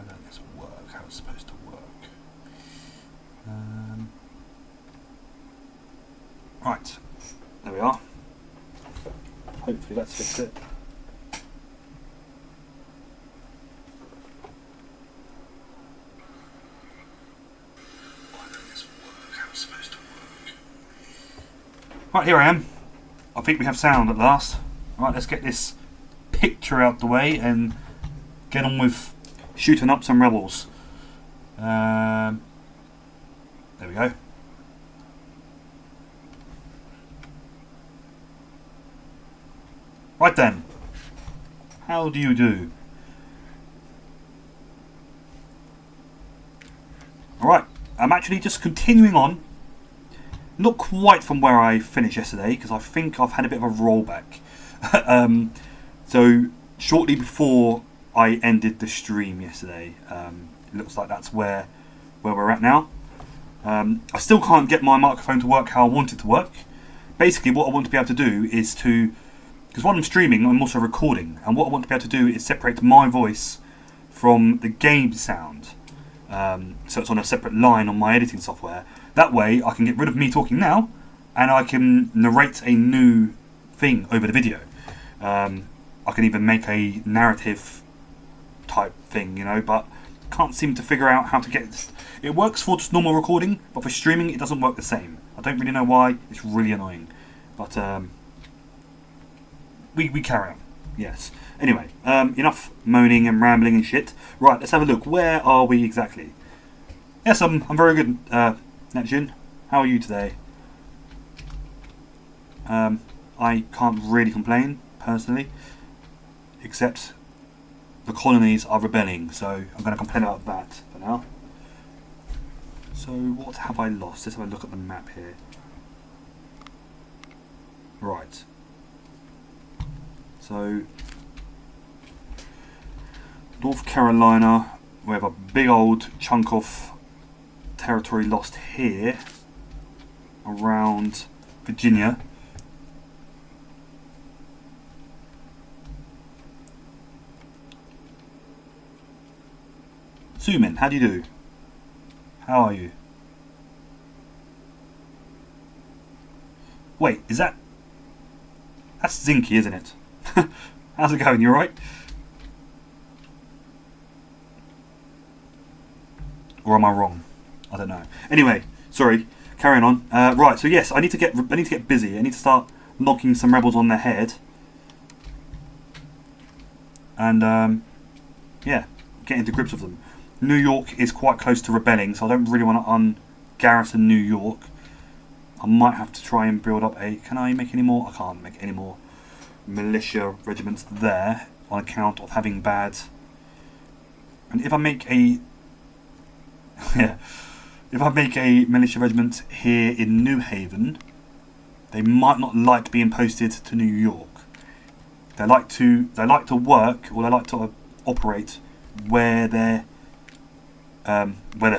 don't this work how it's supposed to work? Right, there we are. Hopefully let's fix it. Right, here I am. I think we have sound at last. Right, let's get this picture out the way and get on with shooting up some rebels. There we go. Right then, how do you do? Alright, I'm actually just continuing on. Not quite from where I finished yesterday, because I think I've had a bit of a rollback. So, shortly before I ended the stream yesterday, it looks like that's where we're at now. I still can't get my microphone to work how I want it to work. Basically, what I want to be able to do is to... Because while I'm streaming, I'm also recording. And what I want to be able to do is separate my voice from the game sound. So it's on a separate line on my editing software. That way, I can get rid of me talking now, and I can narrate a new thing over the video. I can even make a narrative type thing, you know, but can't seem to figure out how to get it. It works for just normal recording, but for streaming, it doesn't work the same. I don't really know why. It's really annoying. But, we carry on. Yes. Anyway, enough moaning and rambling and shit. Right, let's have a look. Where are we exactly? Yes, I'm very good, Neptune. How are you today? I can't really complain, personally. Except the colonies are rebelling, so I'm going to complain about that for now. So, what have I lost? Let's have a look at the map here. Right. So, North Carolina, we have a big old chunk of territory lost here around Virginia. Sumin, how do you do? How are you? Wait, is that... That's Zinky, isn't it? How's it going? You alright? Or am I wrong? I don't know. Anyway, sorry. Carrying on. Right. So yes, I need to get busy. I need to start knocking some rebels on their head. And yeah, get into grips with them. New York is quite close to rebelling, so I don't really want to un-garrison New York. I might have to try and build up a... Can I make any more? I can't make any more militia regiments there on account of having bad... And if I make a... yeah, if I make a militia regiment here in New Haven, they might not like being posted to New York. They like to work, or they like to operate where they're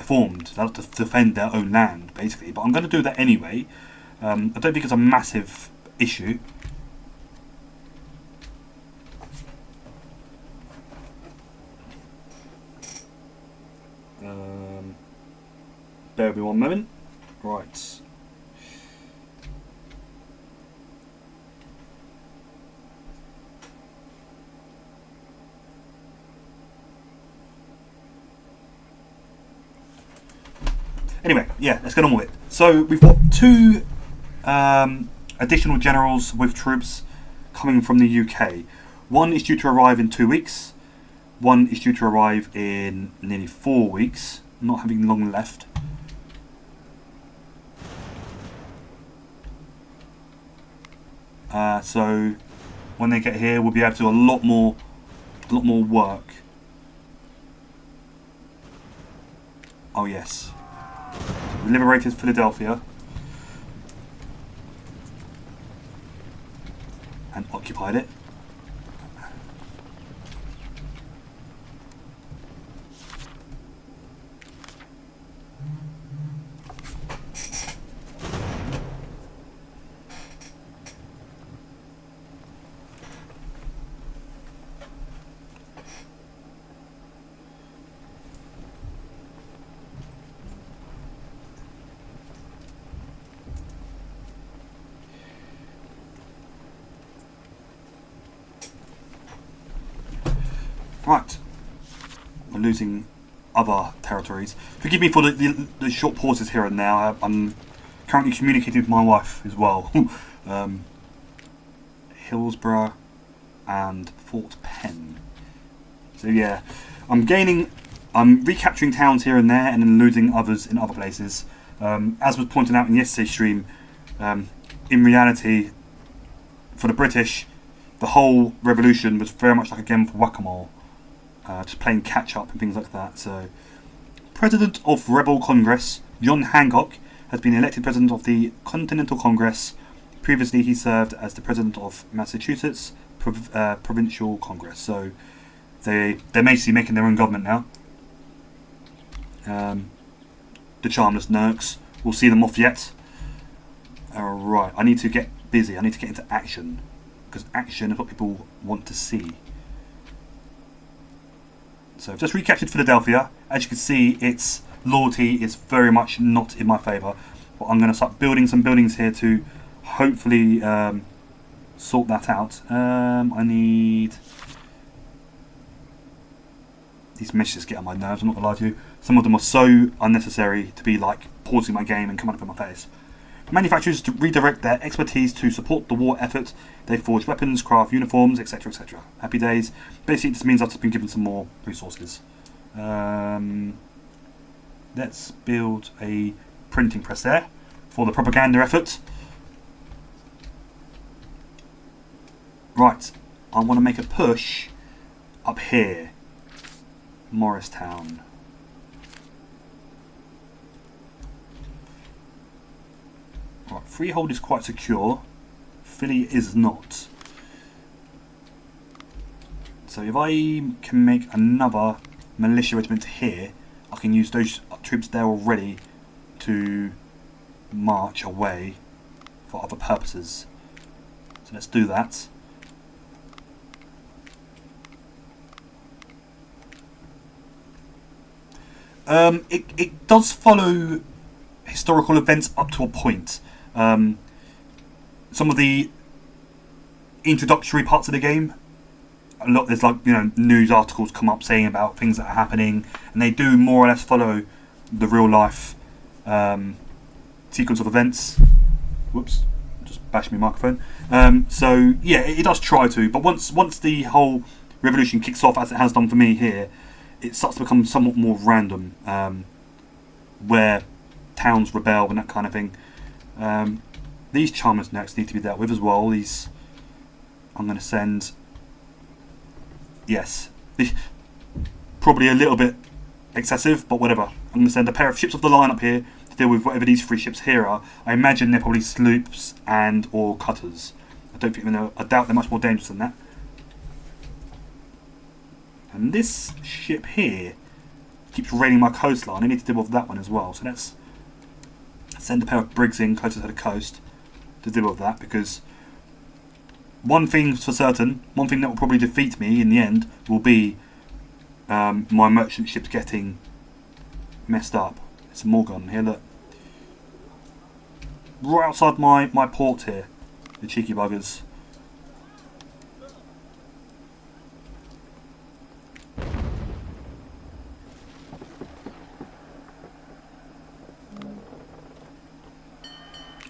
formed. They like to defend their own land, basically. But I'm going to do that anyway. I don't think it's a massive issue. Bear with me one moment. Right. Anyway, yeah, let's get on with it. So we've got two additional generals with troops coming from the UK. One is due to arrive in 2 weeks. One is due to arrive in nearly 4 weeks, not having long left. So when they get here, we'll be able to do a lot more work. Oh yes, we liberated Philadelphia and occupied it. Right, we're losing other territories. Forgive me for the short pauses here and now. I'm currently communicating with my wife as well. Hillsborough and Fort Penn. So yeah, I'm recapturing towns here and there and then losing others in other places. As was pointed out in yesterday's stream, in reality, for the British, the whole revolution was very much like a game of whack-a-mole, just playing catch-up and things like that. So, President of Rebel Congress, John Hancock, has been elected President of the Continental Congress. Previously, he served as the President of Massachusetts Provincial Congress. So, they're basically making their own government now. The charmless Nerks. We'll see them off yet. Alright, I need to get busy. I need to get into action. Because action is what people want to see. So I've just recaptured Philadelphia. As you can see, its loyalty is very much not in my favour. But I'm going to start building some buildings here to hopefully sort that out. I need... These messages get on my nerves, I'm not going to lie to you. Some of them are so unnecessary to be like pausing my game and coming up in my face. Manufacturers to redirect their expertise to support the war effort. They forge weapons, craft uniforms, etc, etc. Happy days. Basically, this means I've just been given some more resources. Let's build a printing press there for the propaganda effort. Right, I want to make a push up here. Morristown. Right, Freehold is quite secure. Philly is not. So if I can make another militia regiment here, I can use those troops there already to march away for other purposes. So let's do that. It does follow historical events up to a point. Some of the introductory parts of the game, there's like, you know, news articles come up saying about things that are happening, and they do more or less follow the real life sequence of events. Whoops, just bashed my microphone. So yeah, it does try to, but once the whole revolution kicks off, as it has done for me here, it starts to become somewhat more random, where towns rebel and that kind of thing. These charmers next need to be dealt with as well. These I'm going to send. Yes, probably a little bit excessive, but whatever. I'm going to send a pair of ships of the line up here to deal with whatever these three ships here are. I imagine they're probably sloops and or cutters. I don't think I doubt they're much more dangerous than that. And this ship here keeps raiding my coastline. I need to deal with that one as well. So let's send a pair of brigs in closer to the coast to deal with that, because one thing's for certain, one thing that will probably defeat me in the end will be my merchant ships getting messed up. It's a Morgan here, look. Right outside my port here. The cheeky buggers.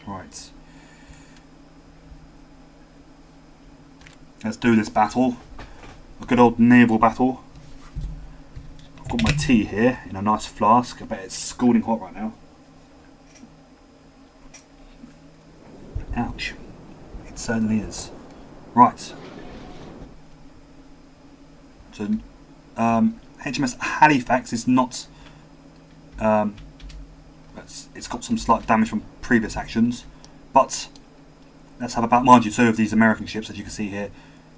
Right. Let's do this battle. A good old naval battle. I've got my tea here in a nice flask. I bet it's scalding hot right now. Ouch. It certainly is. Right. So, HMS Halifax is not... it's got some slight damage from previous actions, but let's have about, mind you, two of these American ships, as you can see here,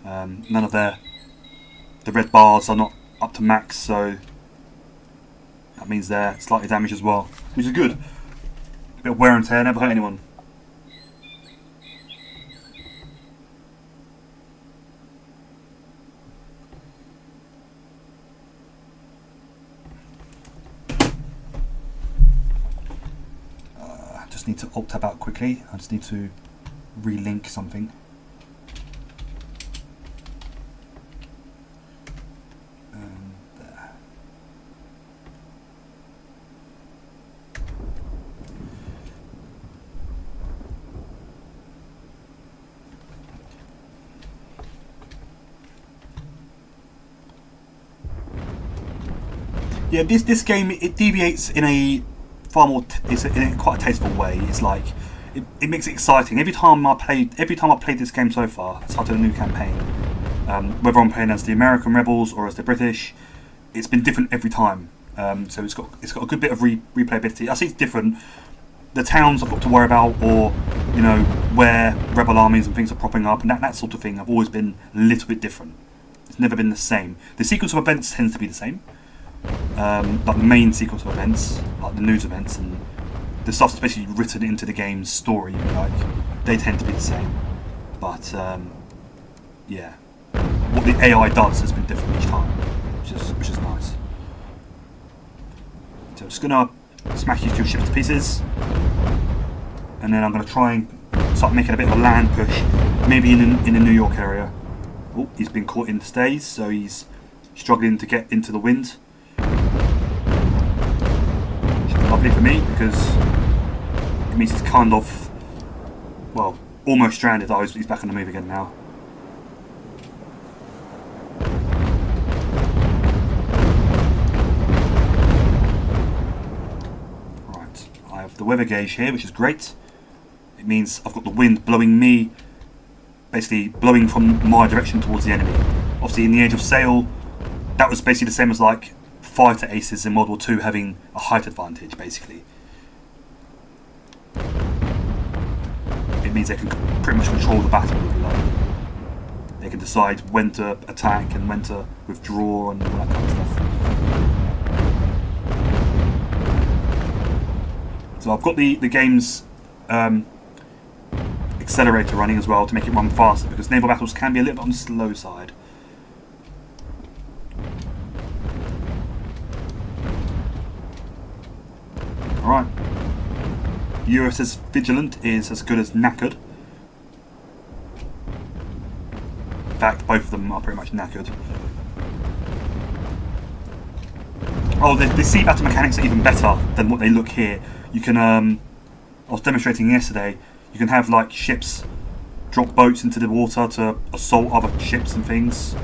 none of the red bars are not up to max, so that means they're slightly damaged as well, which is good. A bit of wear and tear, never hurt anyone. Need to alt tab out quickly. I just need to relink something. Yeah, this game, it deviates in a far more in a quite a tasteful way. It's like it makes it exciting every time I played this game so far. I started a new campaign. Whether I'm playing as the American rebels or as the British, it's been different every time. So it's got a good bit of replayability. I see it's different. The towns I've got to worry about, or where rebel armies and things are propping up, and that sort of thing, have always been a little bit different. It's never been the same. The sequence of events tends to be the same. Like the main sequence of events, like the news events, and the stuff that's basically written into the game's story, they tend to be the same. But yeah, what the AI does has been different each time, which is nice. So I'm just gonna smash these two ships to pieces, and then I'm gonna try and start making a bit of a land push, maybe in the New York area. Oh, he's been caught in the stays, so he's struggling to get into the wind. Which is lovely for me, because it means he's kind of, well, almost stranded. Oh, he's back on the move again now. Right, I have the weather gauge here, which is great. It means I've got the wind blowing me, basically blowing from my direction towards the enemy. Obviously, in the Age of Sail, that was basically the same as like fighter aces in World War II having a height advantage, basically. It means they can pretty much control the battle, if you like. They can decide when to attack and when to withdraw and all that kind of stuff. So I've got the game's accelerator running as well to make it run faster, because naval battles can be a little bit on the slow side. Alright. USS Vigilant is as good as knackered. In fact, both of them are pretty much knackered. Oh, the sea battle mechanics are even better than what they look here. You can, I was demonstrating yesterday, you can have like ships drop boats into the water to assault other ships and things.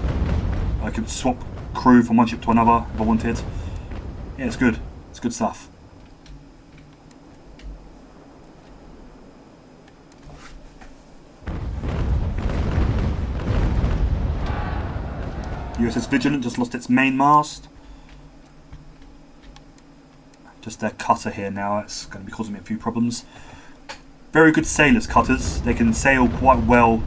I could swap crew from one ship to another if I wanted. Yeah, it's good. It's good stuff. USS Vigilant just lost its main mast. Just their cutter here now, it's going to be causing me a few problems. Very good sailors, cutters. They can sail quite well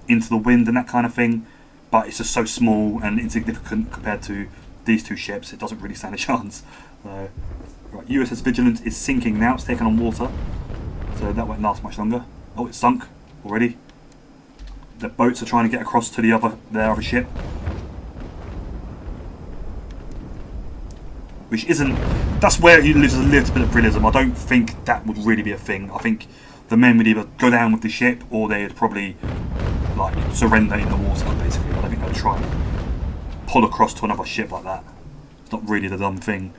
into the wind and that kind of thing, but it's just so small and insignificant compared to these two ships, it doesn't really stand a chance. So, right, USS Vigilant is sinking now, it's taken on water, so that won't last much longer. Oh, it's sunk already. The boats are trying to get across to their other ship, which isn't. That's where you lose a little bit of realism. I don't think that would really be a thing. I think the men would either go down with the ship or they'd probably like surrender in the water. Basically, I don't think they'd try and pull across to another ship like that. It's not really the dumb thing.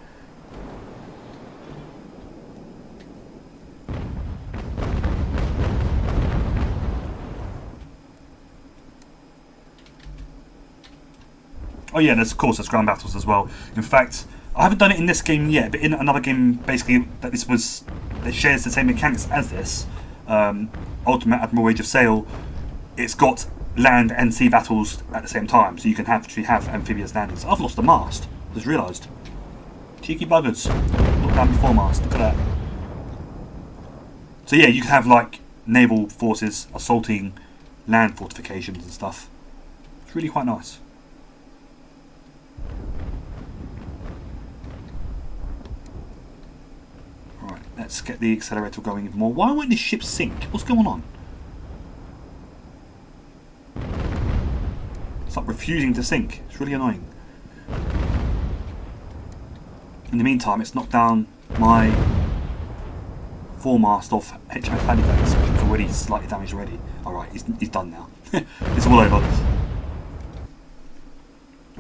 Oh yeah, there's of course there's ground battles as well. In fact, I haven't done it in this game yet, but in another game, basically that shares the same mechanics as this, Ultimate Admiral Age of Sail. It's got land and sea battles at the same time, so you can actually have amphibious landings. I've lost a mast. Just realised. Cheeky buggers. Look down before mast. Look at that. So yeah, you can have like naval forces assaulting land fortifications and stuff. It's really quite nice. Right, let's get the accelerator going even more. Why won't this ship sink? What's going on? It's like refusing to sink. It's really annoying. In the meantime, it's knocked down my foremast off HMS Halifax, which was already slightly damaged already. Alright, he's done now. It's all over.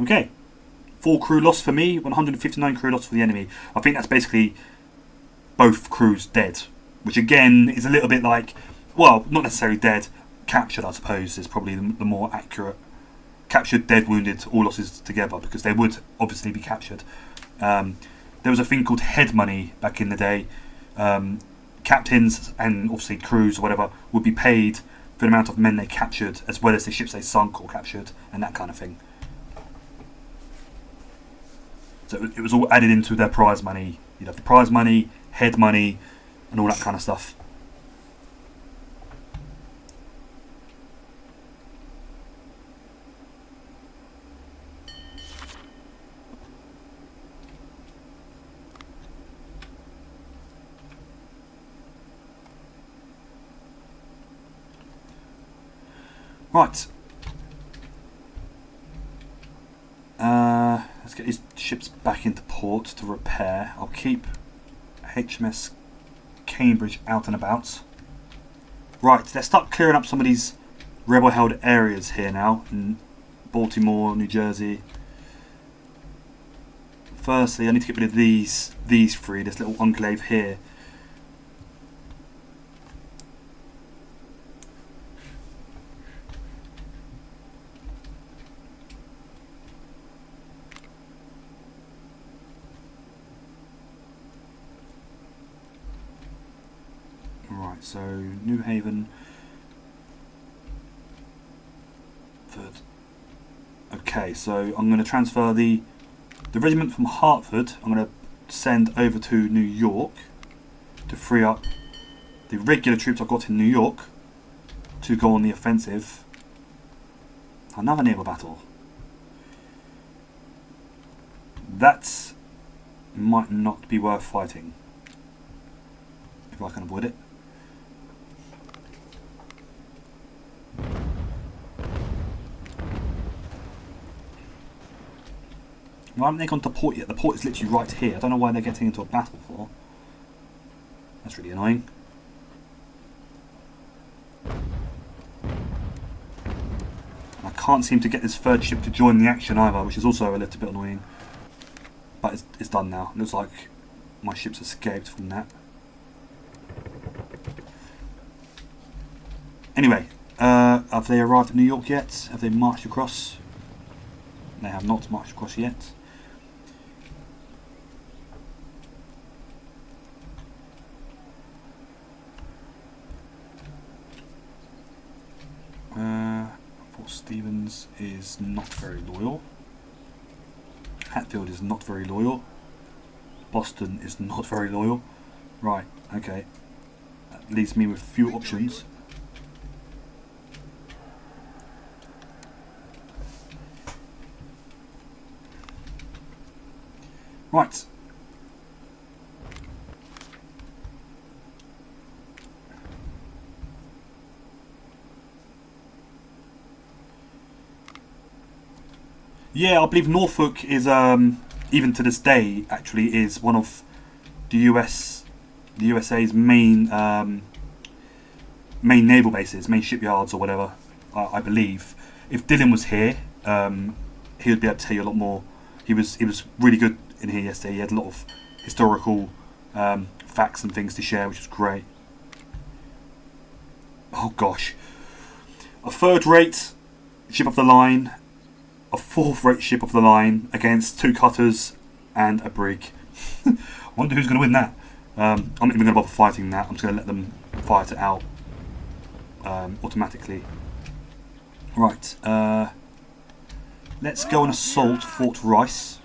Okay. 4 crew lost for me, 159 crew lost for the enemy. I think that's basically both crews dead, which again is a little bit like, well, not necessarily dead, captured I suppose is probably the more accurate. captured, dead, wounded, all losses together, because they would obviously be captured. There was a thing called head money back in the day. Captains and obviously crews or whatever would be paid for the amount of men they captured, as well as the ships they sunk or captured, and that kind of thing. So it was all added into their prize money. You'd have the prize money, head money, and all that kind of stuff. Right. Let's get these ships back into port to repair. I'll keep HMS Cambridge out and about. Right, let's start clearing up some of these rebel-held areas here now in Baltimore, New Jersey. Firstly, I need to get rid of these three. This little enclave here. Right, so New Haven. Okay, so I'm going to transfer the regiment from Hartford. I'm going to send over to New York to free up the regular troops I've got in New York to go on the offensive. Another naval battle. That might not be worth fighting if I can avoid it. Why haven't they gone to port yet? The port is literally right here. I don't know why they're getting into a battle for. That's really annoying. I can't seem to get this third ship to join the action either, which is also a little bit annoying. But it's done now. It looks like my ship's escaped from that. Anyway, have they arrived at New York yet? Have they marched across? They have not marched across yet. Fort Stevens is not very loyal. Hatfield is not very loyal. Boston is not very loyal. Right, okay. That leaves me with few options. Right. Yeah, I believe Norfolk is, even to this day, actually is one of the USA's main main naval bases, main shipyards or whatever. I believe. If Dylan was here, he would be able to tell you a lot more. He was really good in here yesterday. He had a lot of historical facts and things to share, which was great. Oh gosh, a third-rate ship of the line, a fourth-rate ship of the line against two cutters and a brig. I wonder who's going to win that. I'm not even going to bother fighting that. I'm just going to let them fight it out automatically. Right, let's go and assault Fort Rice.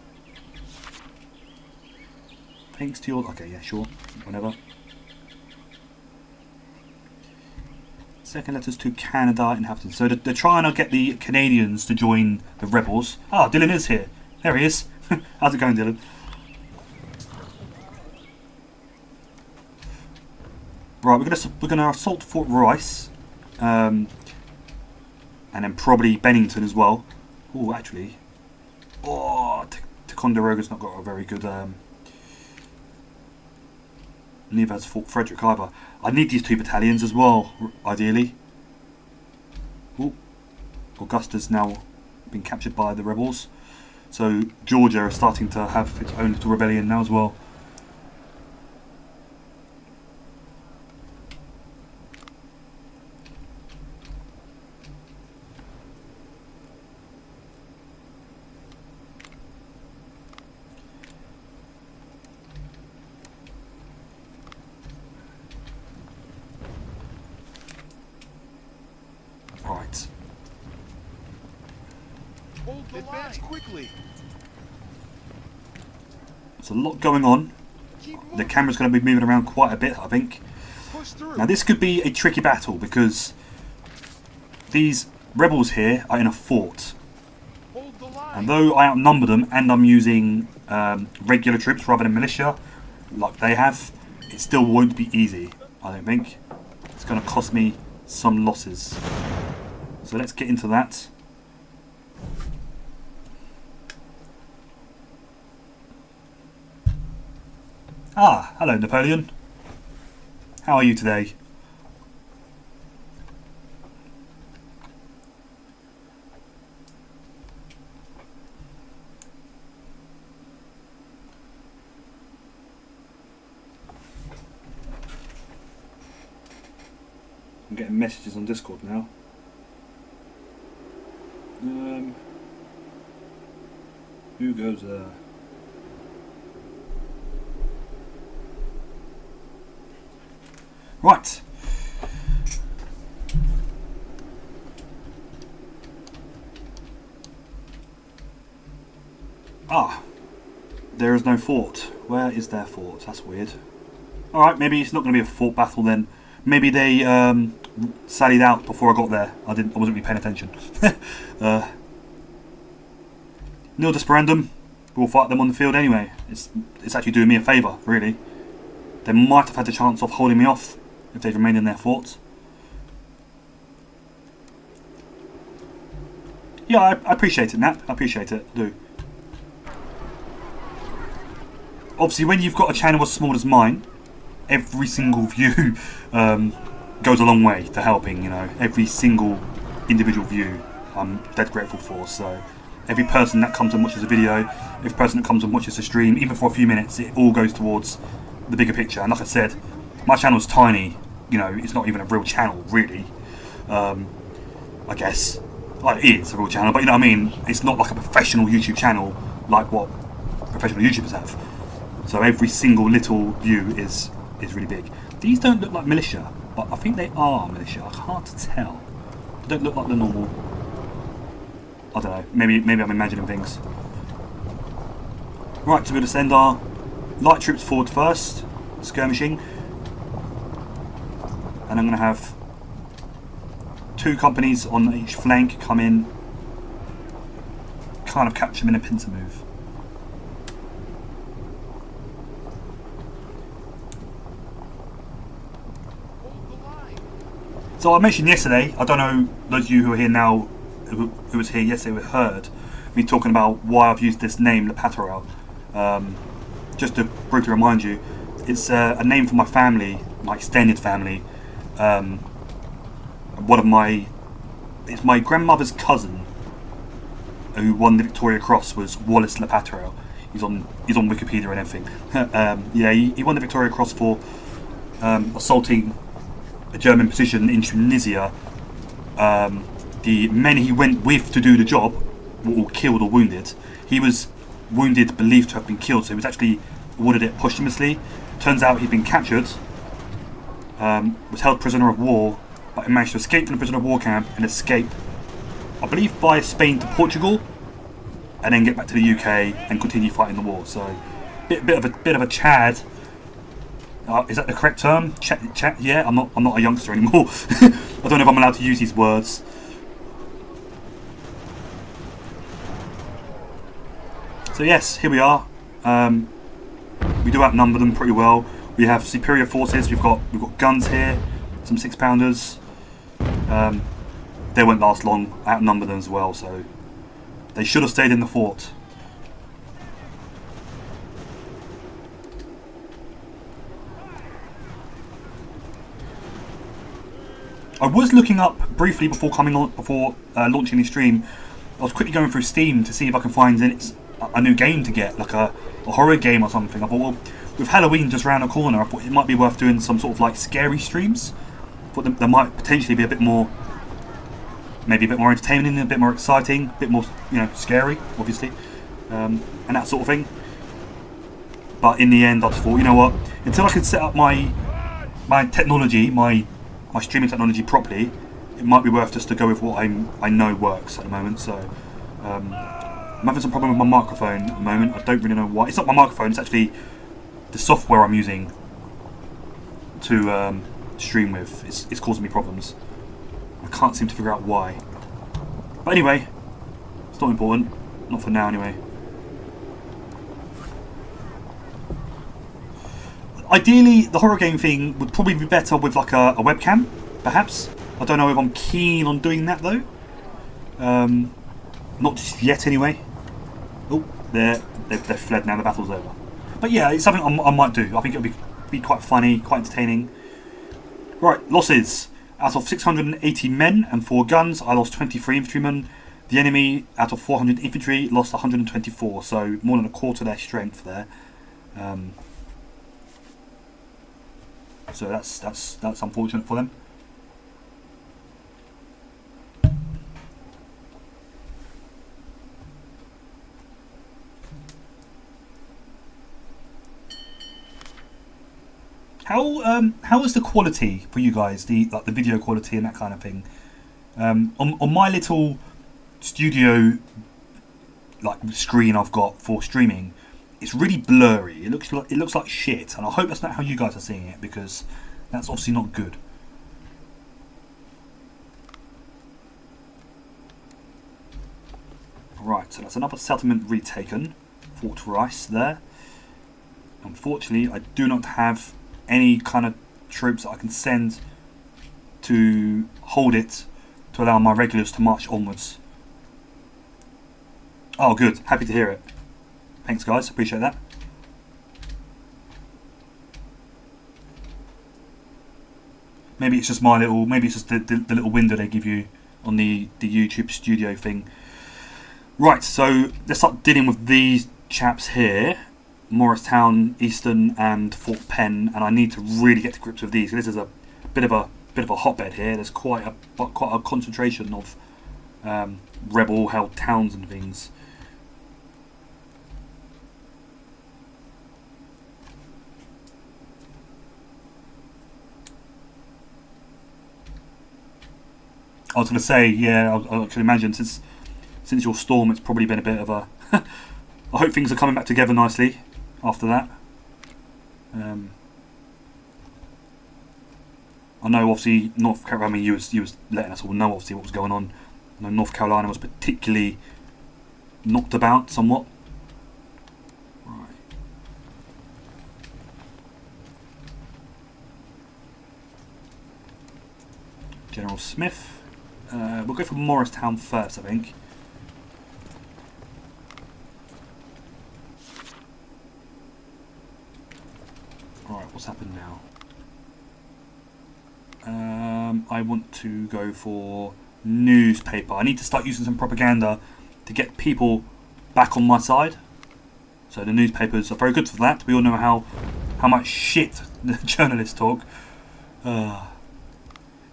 Thanks to your... Okay, yeah, sure. Whatever. Second letters to Canada inhabitants. So they're trying to get the Canadians to join the rebels. Ah, Dylan is here. There he is. How's it going, Dylan? Right, we're gonna assault Fort Rice, and then probably Bennington as well. Oh, actually, Ticonderoga's not got a very good. Neither has Fort Frederick either. I need these two battalions as well, ideally. Ooh. Augusta's now been captured by the rebels, so Georgia is starting to have its own little rebellion now as well. Advance quickly. There's a lot going on. The camera's going to be moving around quite a bit, I think. Push through. Now this could be a tricky battle because these rebels here are in a fort. Hold the line. And though I outnumber them and I'm using regular troops rather than militia, like they have, it still won't be easy, I don't think. It's going to cost me some losses. So let's get into that. Ah, hello Napoleon. How are you today? I'm getting messages on Discord now. Who goes there? Right. Ah, there is no fort. Where is their fort? That's weird. Alright, maybe it's not going to be a fort battle then. Maybe they sallied out before I got there. I wasn't really paying attention. Nil desperandum. We'll fight them on the field anyway. It's actually doing me a favour, really. They might have had the chance of holding me off if they'd remained in their forts. Yeah, I appreciate it, Nap. I appreciate it. I do. Obviously, when you've got a channel as small as mine, every single view goes a long way to helping, you know. Every single individual view I'm dead grateful for. So every person that comes and watches a video, every person that comes and watches a stream, even for a few minutes, it all goes towards the bigger picture. And like I said, my channel's tiny, you know, it's not even a real channel, really. I guess. Well, it is a real channel, but you know what I mean? It's not like a professional YouTube channel like what professional YouTubers have. So every single little view is really big. These don't look like militia, but I think they are militia. I can't tell. They don't look like the normal. I don't know. Maybe I'm imagining things. Right, so we're going to send our light troops forward first, skirmishing, and I'm going to have 2 companies on each flank come in, kind of catch them in a pincer move. So I mentioned yesterday, I don't know those of you who are here now, who was here yesterday, who heard me talking about why I've used this name, Le Patriots. Just to briefly remind you, it's a name for my family, my extended family. It's my grandmother's cousin who won the Victoria Cross was Wallace Le Patriots. He's on Wikipedia and everything. Yeah, he won the Victoria Cross for assaulting a German position in Tunisia. The men he went with to do the job were all killed or wounded. He was wounded, believed to have been killed, so he was actually awarded it posthumously. Turns out he'd been captured, was held prisoner of war, but he managed to escape from the prisoner of war camp and escape, I believe, via Spain to Portugal, and then get back to the UK and continue fighting the war. So, bit of a Chad. Is that the correct term? Yeah, I'm not a youngster anymore. I don't know if I'm allowed to use these words. So yes, here we are. We do outnumber them pretty well. We have superior forces. We've got guns here, some 6-pounders. They won't last long. I outnumber them as well, so they should have stayed in the fort. I was looking up briefly before launching the stream. I was quickly going through Steam to see if I can find a new game to get, like a horror game or something. I thought, well, with Halloween just round the corner, I thought it might be worth doing some sort of like scary streams. I thought there might potentially be maybe a bit more entertaining, a bit more exciting, a bit more, scary, obviously, and that sort of thing. But in the end, I just thought, you know what? Until I can set up my technology, my streaming technology properly, it might be worth just to go with what I know works at the moment. So I'm having some problem with my microphone at the moment. I don't really know why. It's not my microphone, it's actually the software I'm using to stream with. It's causing me problems. I can't seem to figure out why. But anyway, it's not important. Not for now anyway. Ideally, the horror game thing would probably be better with like a webcam, perhaps. I don't know if I'm keen on doing that though. Not just yet anyway. Oh, they've fled now, the battle's over. But yeah, it's something I might do. I think it'll be quite funny, quite entertaining. Right, losses. Out of 680 men and 4 guns, I lost 23 infantrymen. The enemy, out of 400 infantry, lost 124, so more than a quarter of their strength there. So that's unfortunate for them. How is the quality for you guys? The video quality and that kind of thing. On my little studio screen I've got for streaming, it's really blurry. It looks like shit, and I hope that's not how you guys are seeing it, because that's obviously not good. Right, so that's another settlement retaken, Fort Rice there. Unfortunately, I do not have any kind of troops that I can send to hold it to allow my regulars to march onwards. Oh, good. Happy to hear it. Thanks, guys. Appreciate that. Maybe it's just maybe it's just the little window they give you on the YouTube studio thing. Right, so let's start dealing with these chaps here. Morristown, Eastern, and Fort Penn, and I need to really get to grips with these. This is a bit of a hotbed here. There's quite a concentration of rebel-held towns and things. I was going to say, yeah, I can imagine since your storm, it's probably been a bit of a. I hope things are coming back together nicely after that. I know, obviously, North Carolina. I mean, you was letting us all know, obviously, what was going on. I know North Carolina was particularly knocked about somewhat. Right. General Smith. We'll go for Morristown first, I think. Alright, what's happened now? I want to go for newspaper. I need to start using some propaganda to get people back on my side. So the newspapers are very good for that. We all know how much shit the journalists talk.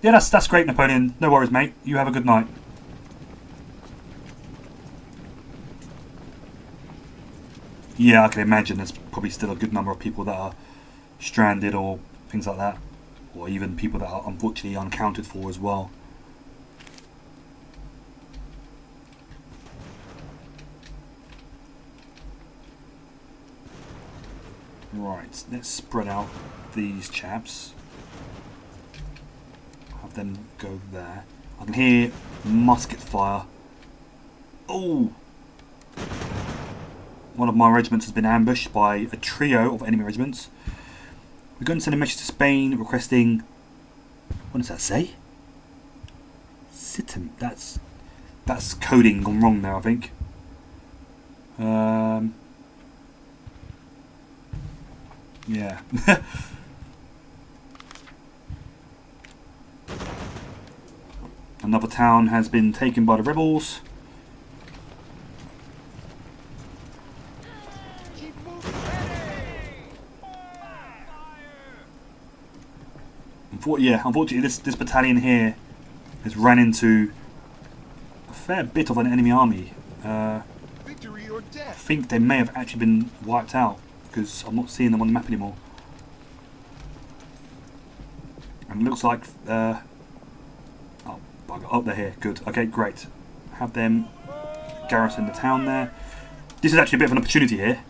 Yeah, that's great, Napoleon. No worries, mate. You have a good night. Yeah, I can imagine there's probably still a good number of people that are stranded or things like that. Or even people that are unfortunately unaccounted for as well. Right, let's spread out these chaps. Have them go there. I can hear musket fire. Oh! One of my regiments has been ambushed by a trio of enemy regiments. We're going to send a message to Spain requesting. What does that say? Situm. That's coding gone wrong there, I think. Yeah. Another town has been taken by the rebels. Unfortunately, this battalion here has ran into a fair bit of an enemy army. Victory or I death. think they may have actually been wiped out because I'm not seeing them on the map anymore. And it looks like oh, bugger. Oh, they're here. Good. Okay, great. Have them garrison the town there. This is actually a bit of an opportunity here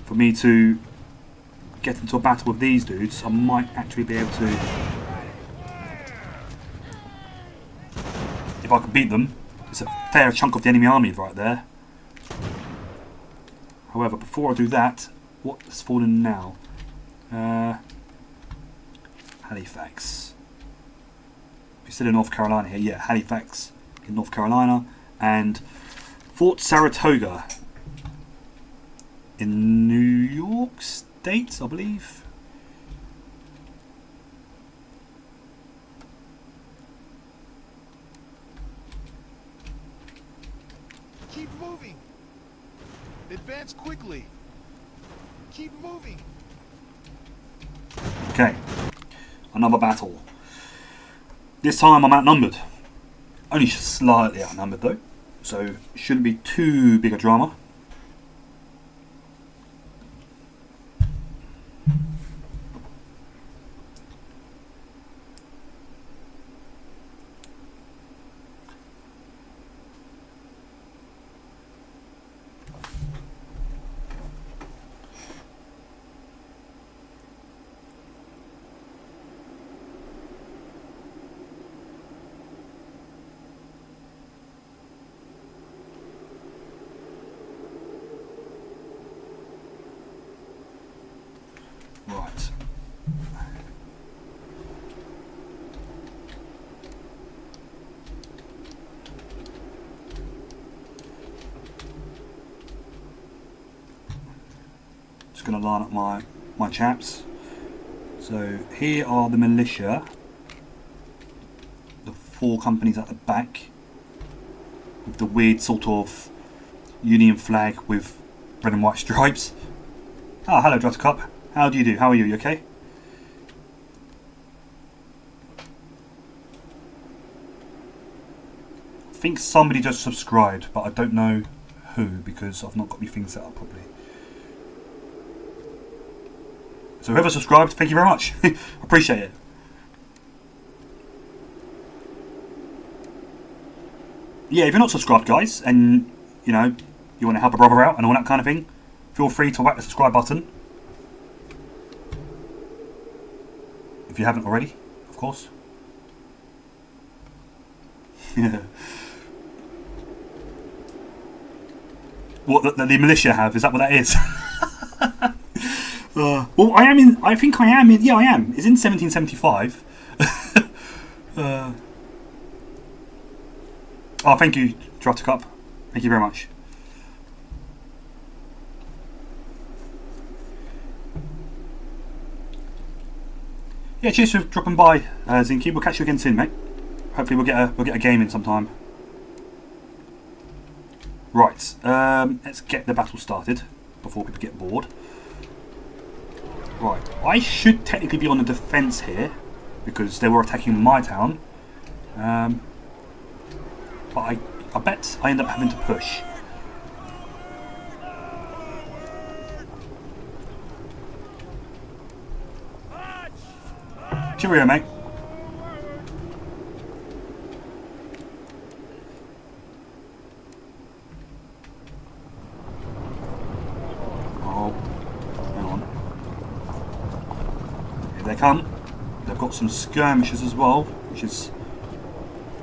for me to get into a battle with these dudes. I might actually be able to, if I can beat them. It's a fair chunk of the enemy army right there. However, before I do that, what has fallen now? Halifax. We're still in North Carolina here. Yeah, Halifax in North Carolina. And Fort Saratoga in New York State, I believe. Keep moving. Advance quickly. Keep moving. Okay, another battle. This time I'm outnumbered. Only slightly outnumbered though, so shouldn't be too big a drama. Right. Just going to line up my chaps. So here are the militia. The 4 companies at the back. With the weird sort of Union flag with red and white stripes. Ah, hello, Druttercup. How do you do? How are you? You okay? I think somebody just subscribed, but I don't know who because I've not got my things set up properly. So whoever subscribed, thank you very much. Appreciate it. Yeah, if you're not subscribed, guys, and you know you want to help a brother out and all that kind of thing, feel free to whack the subscribe button. If you haven't already, of course. Yeah. What the militia have? Is that what that is? Well, I am in. I think I am in. Yeah, I am. It's in 1775. Oh, thank you, Druttercup. Thank you very much. Yeah, cheers for dropping by, Zinky. We'll catch you again soon, mate. Hopefully, we'll get a game in sometime. Right, let's get the battle started before people get bored. Right, I should technically be on the defence here because they were attacking my town, but I bet I end up having to push. Cheerio, mate. Oh, hang on. Here they come. They've got some skirmishers as well, which is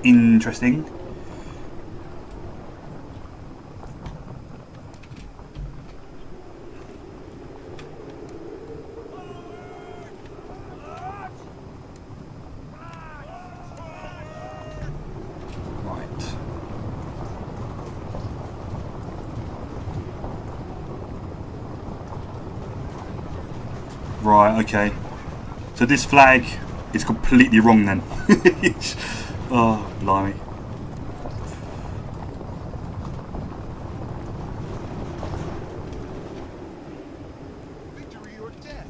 interesting. Right, okay. So this flag is completely wrong then. Oh, blimey. Victory or death.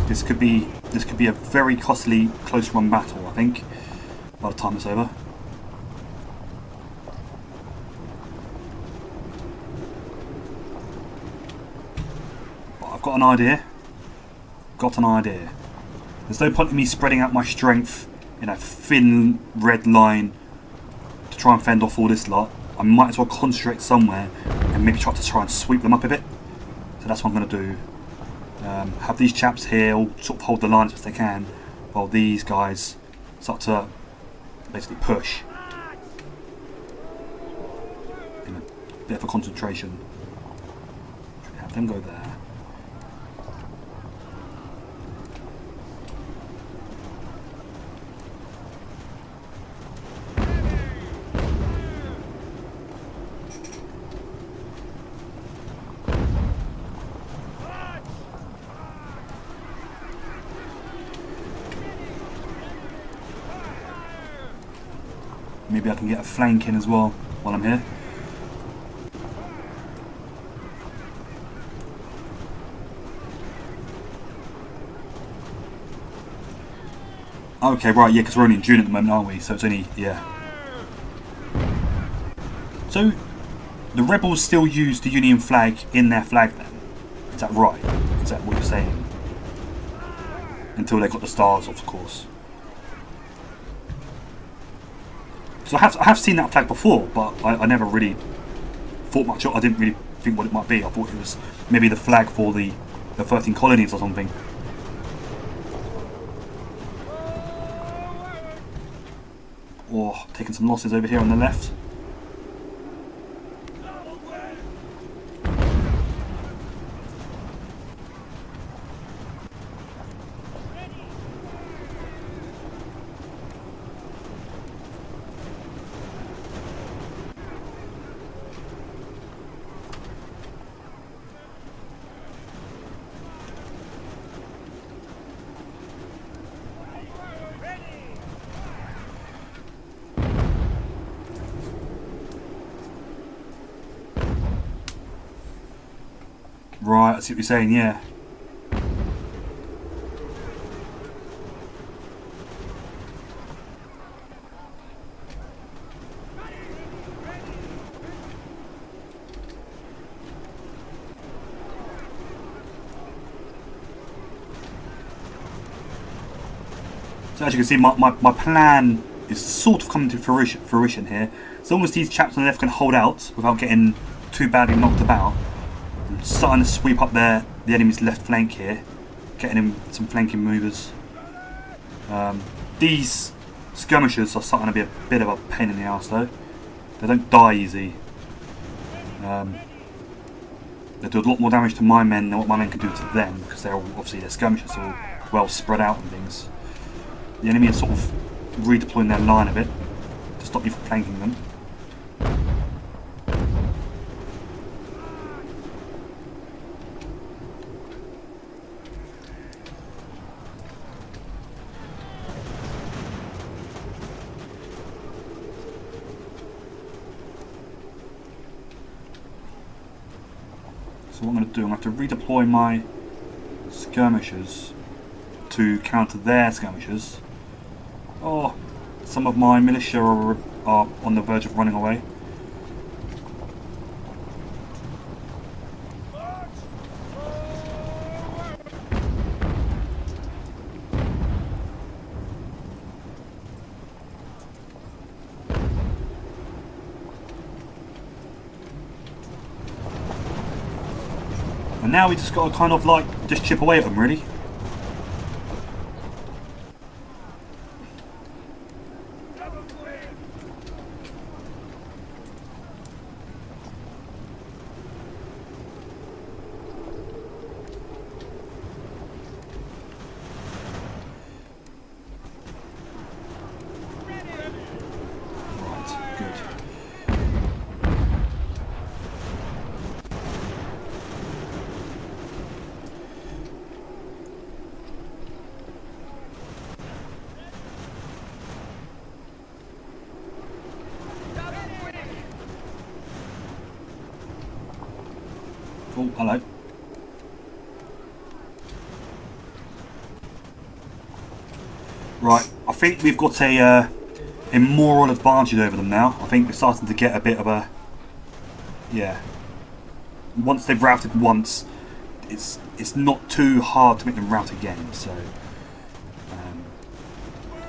This could be a very costly close run battle, I think, by the time it's over. I've got an idea. Got an idea. There's no point in me spreading out my strength in a thin red line to try and fend off all this lot. I might as well concentrate somewhere and maybe try and sweep them up a bit. So that's what I'm going to do. Have these chaps here all sort of hold the line as best they can, while these guys start to basically push. In a bit of a concentration. Have them go there. Maybe I can get a flank in as well while I'm here. Okay, right, yeah, because we're only in June at the moment, aren't we? So it's only, yeah. So, the rebels still use the Union flag in their flag then? Is that right? Is that what you're saying? Until they got the stars, of course. So I have seen that flag before, but I never really thought much of it. I didn't really think what it might be. I thought it was maybe the flag for the 13 colonies or something. Oh, taking some losses over here on the left. Right, I see what you're saying, yeah. So as you can see, my plan is sort of coming to fruition here. As long as these chaps on the left can hold out without getting too badly knocked about, I'm starting to sweep up the enemy's left flank here, getting him some flanking movers. These skirmishers are starting to be a bit of a pain in the arse though. They don't die easy. They do a lot more damage to my men than what my men can do to them, because they're all, obviously their skirmishers are all well spread out and things. The enemy is sort of redeploying their line a bit to stop me from flanking them. So what I'm going to do, I'm going to have to redeploy my skirmishers to counter their skirmishers. Oh, some of my militia are on the verge of running away. And now we just got to kind of like just chip away at them, really. Oh, hello. Right, I think we've got a moral advantage over them now. I think we're starting to get a bit of a... Yeah. Once they've routed once, it's not too hard to make them rout again. So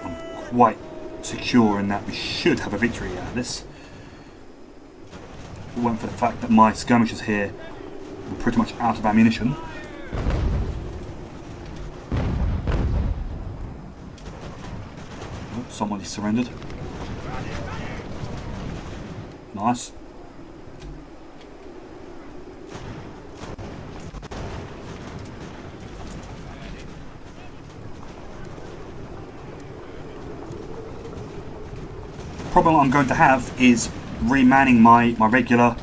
I'm quite secure in that we should have a victory out of this. It weren't for the fact that my skirmishers here were pretty much out of ammunition. Oh, somebody surrendered. Nice. The problem I'm going to have is remanning my regular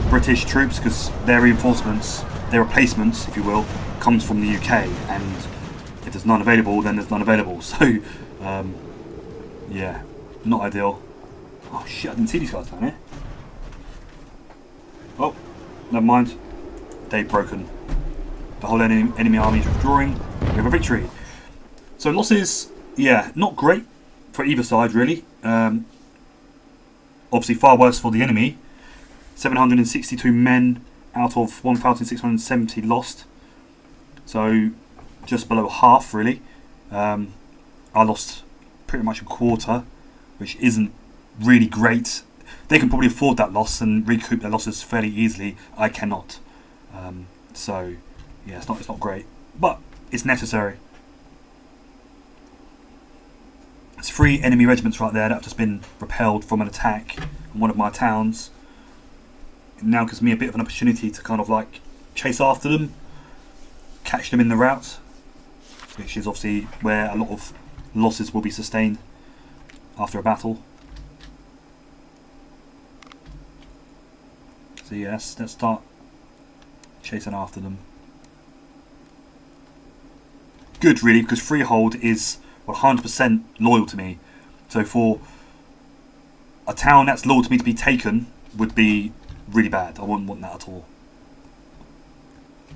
British troops, because their reinforcements, their replacements, if you will, comes from the UK, and if there's none available, then there's none available. So, yeah, not ideal. Oh shit, I didn't see these guys down here. Oh, never mind. They've broken. The whole enemy army is withdrawing. We have a victory. So losses, yeah, not great for either side really. Obviously far worse for the enemy. 762 men out of 1,670 lost. So just below half really. I lost pretty much a quarter, which isn't really great. They can probably afford that loss and recoup their losses fairly easily. I cannot. So yeah, it's not great, but it's necessary. It's 3 enemy regiments right there that have just been repelled from an attack on one of my towns. It now gives me a bit of an opportunity to kind of like chase after them, catch them in the rout, which is obviously where a lot of losses will be sustained after a battle. So yes, let's start chasing after them. Good really, because Freehold is 100% loyal to me. So for a town that's loyal to me to be taken would be really bad. I wouldn't want that at all.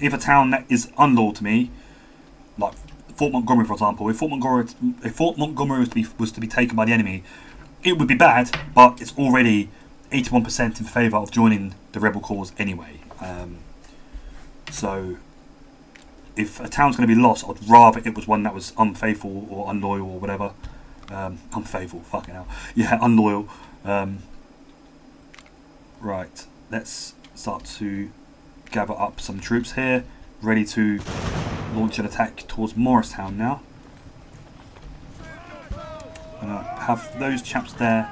If a town that is unloyal to me, like Fort Montgomery for example, if Fort Montgomery was to be taken by the enemy, it would be bad, but it's already 81% in favour of joining the rebel cause anyway. So if a town's going to be lost, I'd rather it was one that was unfaithful or unloyal or whatever. Unfaithful, fucking hell. Yeah, unloyal. Right, let's start to gather up some troops here, ready to launch an attack towards Morristown now. I'm going to have those chaps there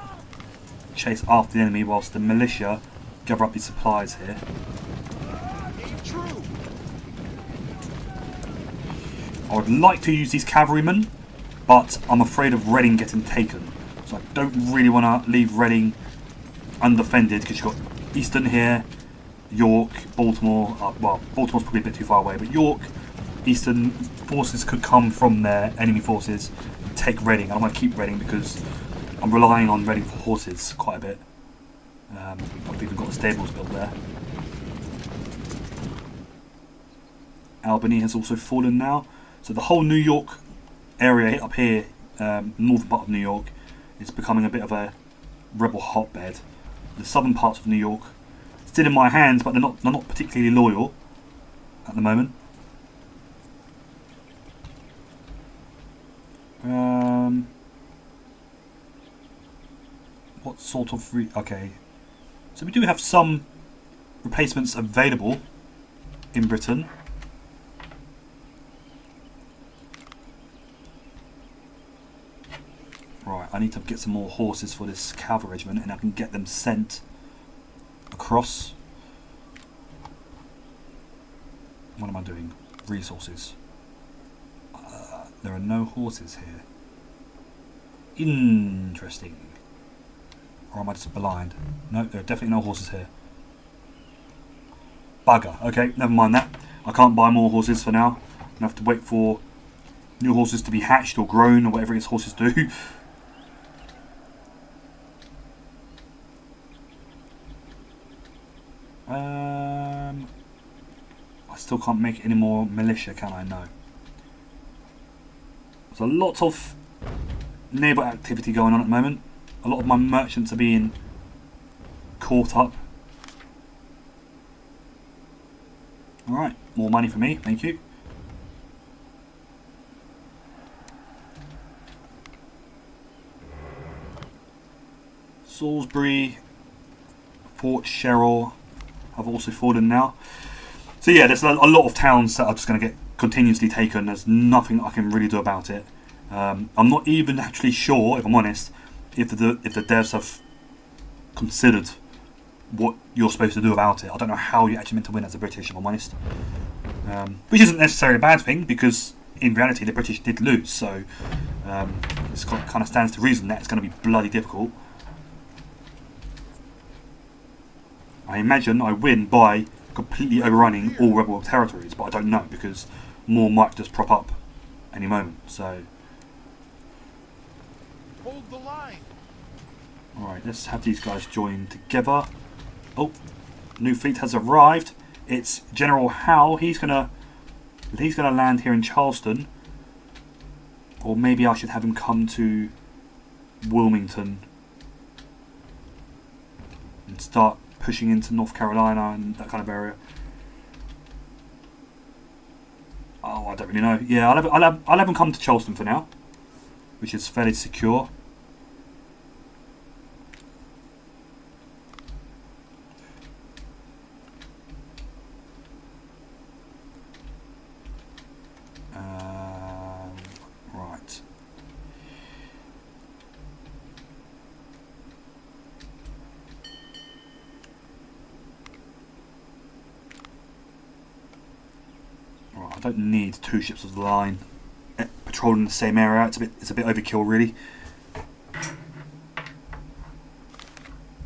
chase after the enemy whilst the militia gather up these supplies here. I would like to use these cavalrymen, but I'm afraid of Reading getting taken. So I don't really want to leave Reading undefended, because you've got Easton here, York, Baltimore. Well, Baltimore's probably a bit too far away, but York, Eastern forces could come from their enemy forces and take Reading. I want to keep Reading because I'm relying on Reading for horses quite a bit. I've even got the stables built there. Albany has also fallen now. So the whole New York area up here, northern part of New York, is becoming a bit of a rebel hotbed. The southern parts of New York still in my hands, but they're not particularly loyal at the moment. What sort of okay? So we do have some replacements available in Britain. Right, I need to get some more horses for this cavalry regiment, and I can get them sent across. What am I doing? Resources. There are no horses here. Interesting. Or am I just blind? No, there are definitely no horses here. Bugger. Okay, never mind that. I can't buy more horses for now. I'm going to have to wait for new horses to be hatched or grown or whatever its horses do. I still can't make any more militia, can I? No. There's a lot of naval activity going on at the moment. A lot of my merchants are being caught up. Alright. More money for me, thank you. Salisbury, Fort Sherrill have also fallen now. So yeah, there's a lot of towns that are just going to get continuously taken. There's nothing I can really do about it. I'm not even actually sure, if I'm honest, if the devs have considered what you're supposed to do about it. I don't know how you're actually meant to win as a British, if I'm honest. Which isn't necessarily a bad thing, because in reality the British did lose, so it kind of stands to reason that it's going to be bloody difficult. I imagine I win by completely overrunning all rebel territories, but I don't know, because more might just prop up any moment. So Hold the line. alright, let's have these guys join together. Oh, new fleet has arrived. It's General Howe. He's gonna land here in Charleston, or maybe I should have him come to Wilmington and start pushing into North Carolina and that kind of area. Oh, I don't really know. Yeah, I'll have him come to Charleston for now, which is fairly secure. Right. Right, I don't need 2 ships of the line patrolling the same area. It's a bit overkill, really.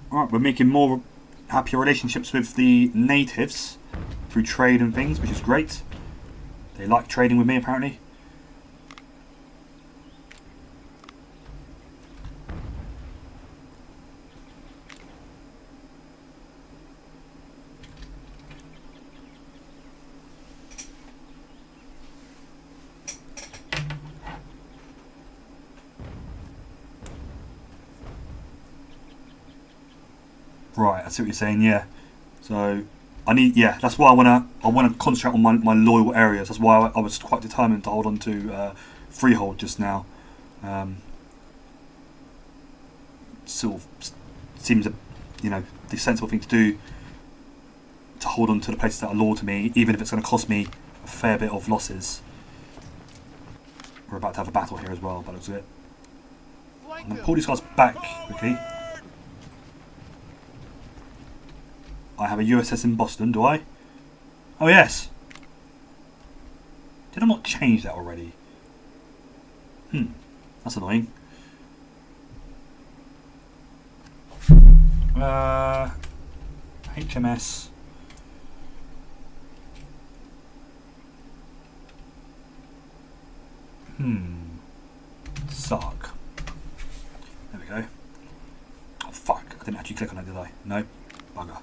Right, we're making more happier relationships with the natives through trade and things, which is great. They like trading with me, apparently. Right, I see what you're saying. Yeah, so that's why I wanna concentrate on my loyal areas. That's why I was quite determined to hold on to Freehold just now. Sort of seems the sensible thing to do, to hold on to the places that are loyal to me, even if it's going to cost me a fair bit of losses. We're about to have a battle here as well, by the looks of it. I'm going to pull these guys back quickly. I have a USS in Boston, do I? Oh yes. Did I not change that already? That's annoying. HMS. Suck. There we go. Oh fuck, I didn't actually click on it, did I? No? Bugger.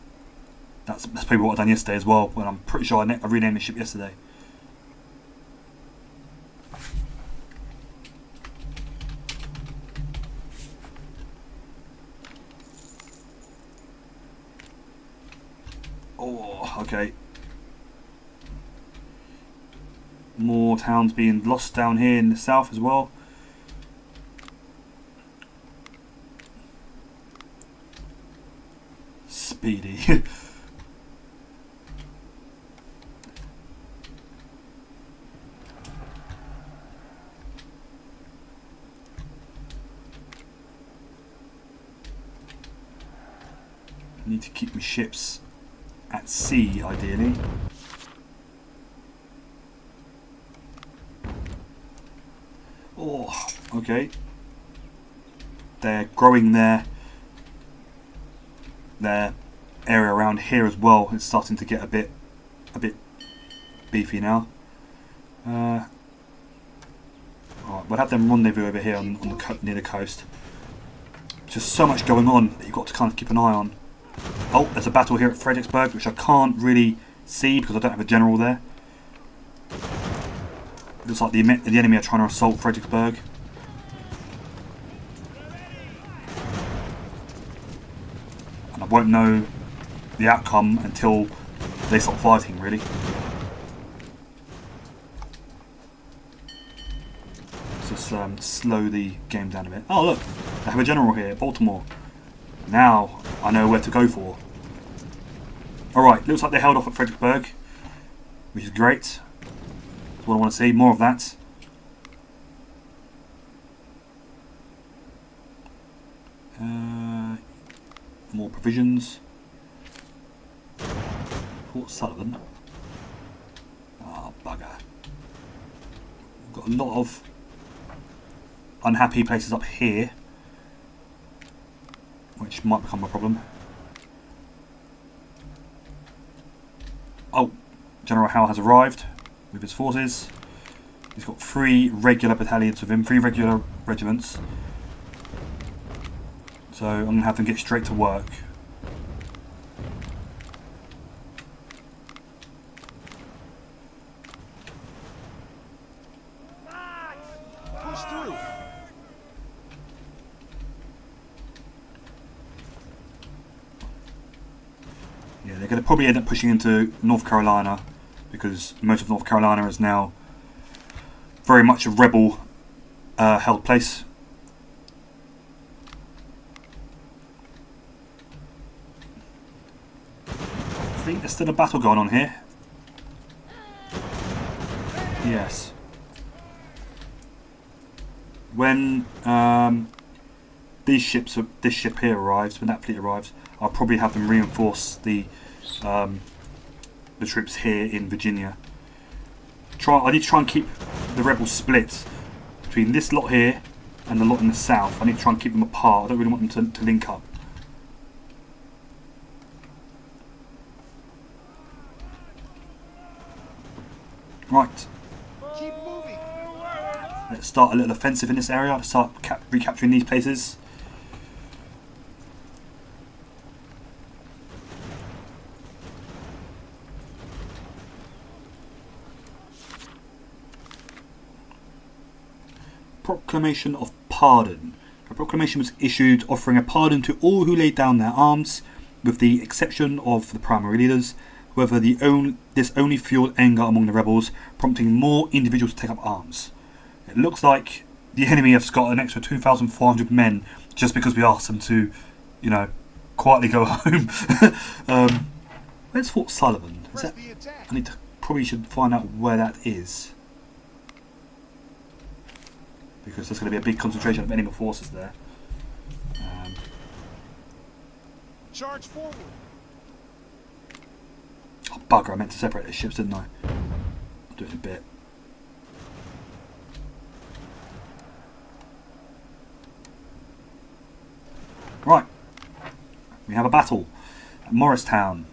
That's probably what I done yesterday as well, when I'm pretty sure I renamed the ship yesterday. Oh, okay. More towns being lost down here in the south as well. Speedy. Need to keep my ships at sea, ideally. Oh, okay. They're growing their area around here as well. It's starting to get a bit beefy now. Alright, we'll have them rendezvous over here on near the coast. Just so much going on that you've got to kind of keep an eye on. Oh, there's a battle here at Fredericksburg, which I can't really see because I don't have a general there. Looks like the enemy are trying to assault Fredericksburg. And I won't know the outcome until they stop fighting, really. slow the game down a bit. Oh look, they have a general here, Baltimore. Now I know where to go for. Alright, looks like they held off at Fredericksburg, which is great. That's what I want to see, more of that. More provisions. Fort Sullivan. Ah, bugger. We've got a lot of unhappy places up here, which might become a problem. Oh, General Howe has arrived with his forces. He's got 3 regular battalions with him, 3 regular regiments. So I'm going to have them get straight to work. Push through. Yeah, they're going to probably end up pushing into North Carolina, because most of North Carolina is now very much a rebel held place. I think there's still a battle going on here. Yes. When this ship here arrives, when that fleet arrives, I'll probably have them reinforce the troops here in Virginia. I need to try and keep the rebels split between this lot here and the lot in the south. I need to try and keep them apart. I don't really want them to link up. Right. Keep moving. Let's start a little offensive in this area. Let's start recapturing these places. Proclamation of Pardon. A proclamation was issued offering a pardon to all who laid down their arms, with the exception of the primary leaders. However, this only fueled anger among the rebels, prompting more individuals to take up arms. It looks like the enemy has got an extra 2,400 men just because we asked them to, you know, quietly go home. Where's Fort Sullivan? Is that, I probably should find out where that is, because there's going to be a big concentration of enemy forces there. Charge forward. Oh bugger, I meant to separate the ships, didn't I? I'll do it in a bit. Right. We have a battle at Morristown.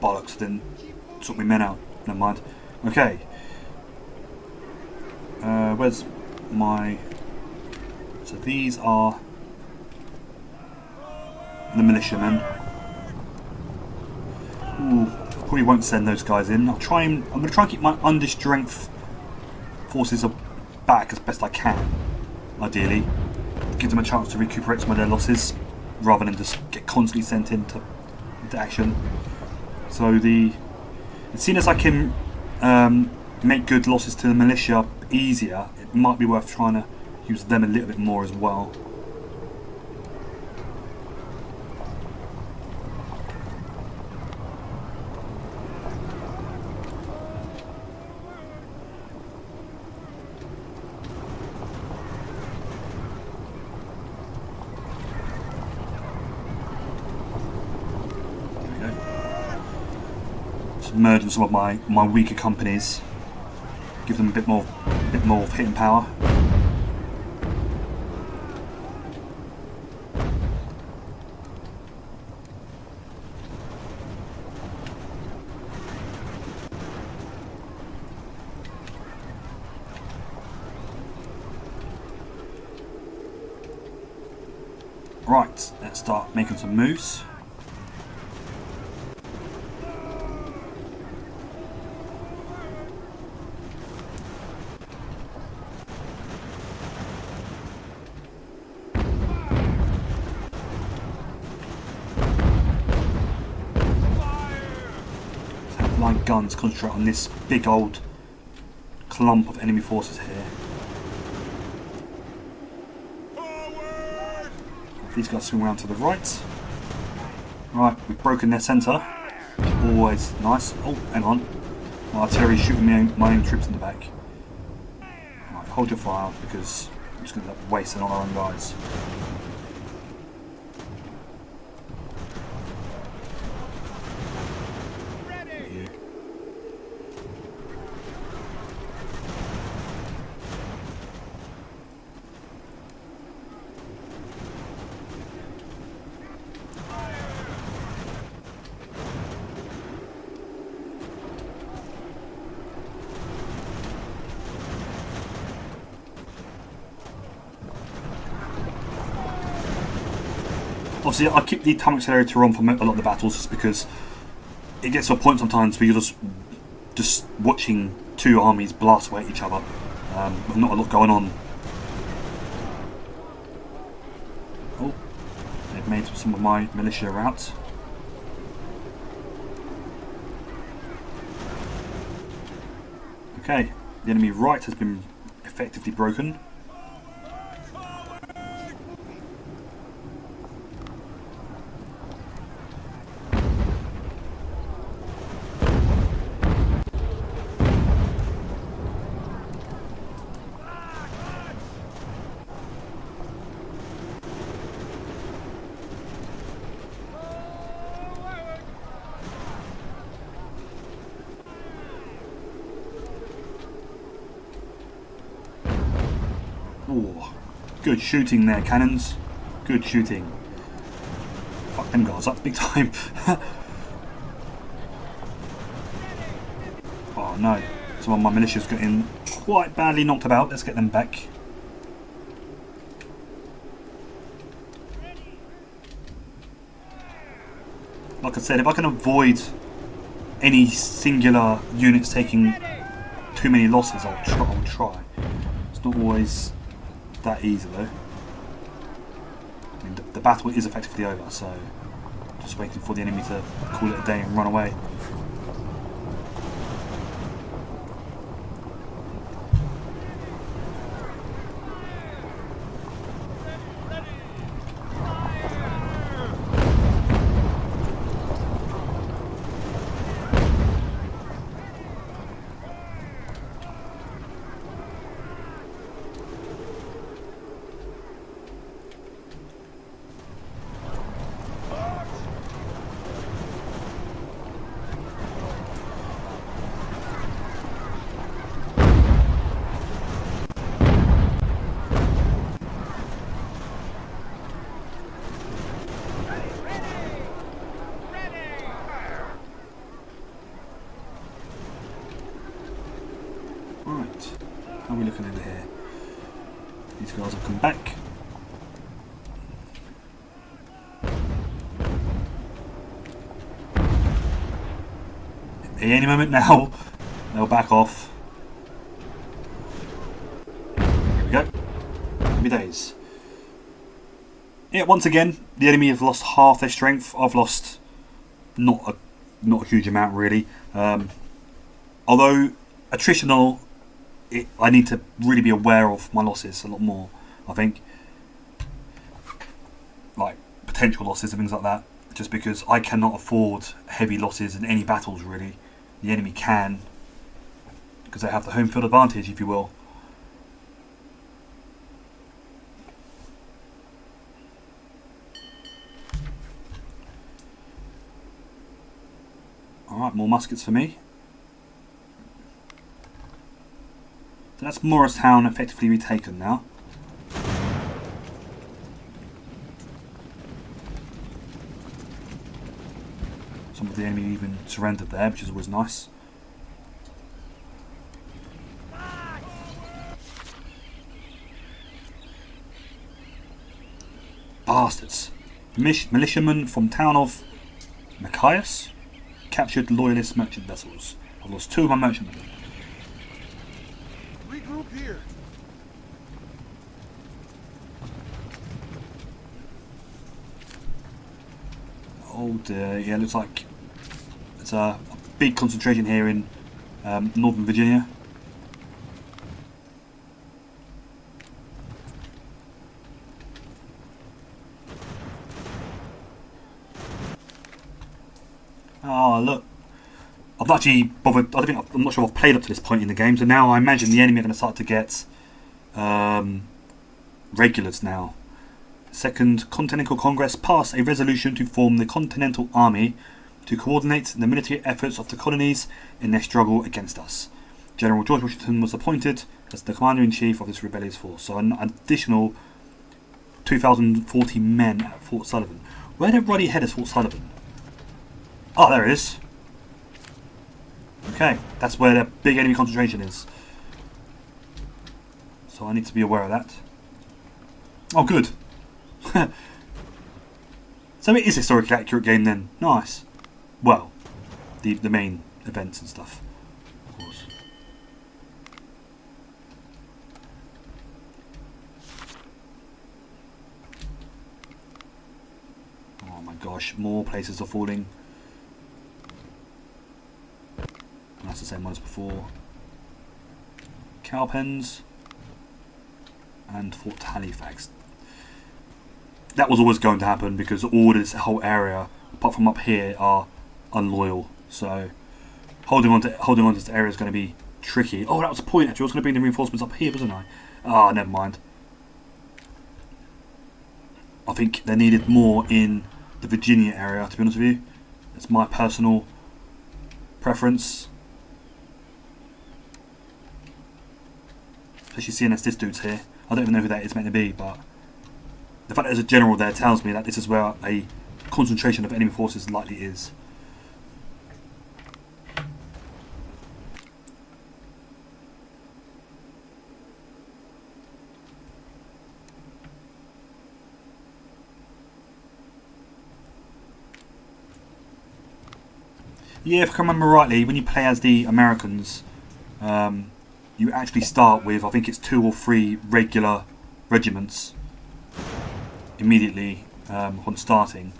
Bollocks, didn't sort my men out. Never mind. Okay. Where's my... So these are the militiamen. Ooh, probably won't send those guys in. I'm going to try and keep my under-strength forces back as best I can, ideally. Give them a chance to recuperate some of their losses, rather than just get constantly sent into action. So seeing as I can make good losses to the militia easier, it might be worth trying to use them a little bit more as well. Merge with some of my weaker companies, give them a bit more hitting power. Right, let's start making some moves. Light guns concentrate on this big old clump of enemy forces here. These guys swing around to the right. Right, we've broken their centre. Always nice. Oh, hang on. My artillery's shooting my own troops in the back. Right, hold your fire because I'm just going to end up wasting on our own guys. Obviously, I keep the time accelerator on for a lot of the battles just because it gets to a point sometimes where you're just watching two armies blast away at each other with not a lot going on. Oh, they've made some of my militia out. Okay, the enemy right has been effectively broken. Oh, good shooting there, cannons. Good shooting. Fuck them guys up big time. Oh no, some of my militia's getting quite badly knocked about. Let's get them back. Like I said, if I can avoid any singular units taking too many losses, I'll try. It's not always that easy though. I mean, the battle is effectively over, so just waiting for the enemy to call it a day and run away. Right, how are we looking over here? These guys have come back. Any moment now, they'll back off. Here we go. Happy days. Yeah, once again, the enemy have lost half their strength. I've lost not a huge amount really. Although attritional, I need to really be aware of my losses a lot more. I think, like potential losses and things like that. Just because I cannot afford heavy losses in any battles really. The enemy can, because they have the home field advantage, if you will. Alright, more muskets for me. So that's Morristown effectively retaken now. Some of the enemy even surrendered there, which is always nice. bastards. Militiamen from town of Machias captured loyalist merchant vessels. I've lost 2 of my merchantmen. Regroup here. Oh dear, yeah, looks like it's a big concentration here in Northern Virginia. Oh look, I've not actually bothered. I'm not sure I've played up to this point in the game. So now I imagine the enemy are going to start to get regulars now. Second Continental Congress passed a resolution to form the Continental Army to coordinate the military efforts of the colonies in their struggle against us. General George Washington was appointed as the commander-in-chief of this rebellious force. So an additional 2,040 men at Fort Sullivan. Where did Roddy head as Fort Sullivan? Oh, there it is. Okay, that's where the big enemy concentration is. So I need to be aware of that. Oh, good. So it is a historically accurate game then. Nice. Well, the main events and stuff, of course. Oh my gosh, more places are falling. And that's the same one as before. Cowpens and Fort Halifax. That was always going to happen because all this whole area, apart from up here, are unloyal. So holding on to this area is going to be tricky. Oh, that was the point actually. I was going to bring the reinforcements up here, wasn't I? Ah, never mind. I think they needed more in the Virginia area, to be honest with you. That's my personal preference. Especially seeing as this dude's here. I don't even know who that is meant to be, but the fact that there's a general there tells me that this is where a concentration of enemy forces likely is. Yeah, if I can remember rightly, when you play as the Americans, you actually start with, I think it's 2 or 3 regular regiments immediately upon starting.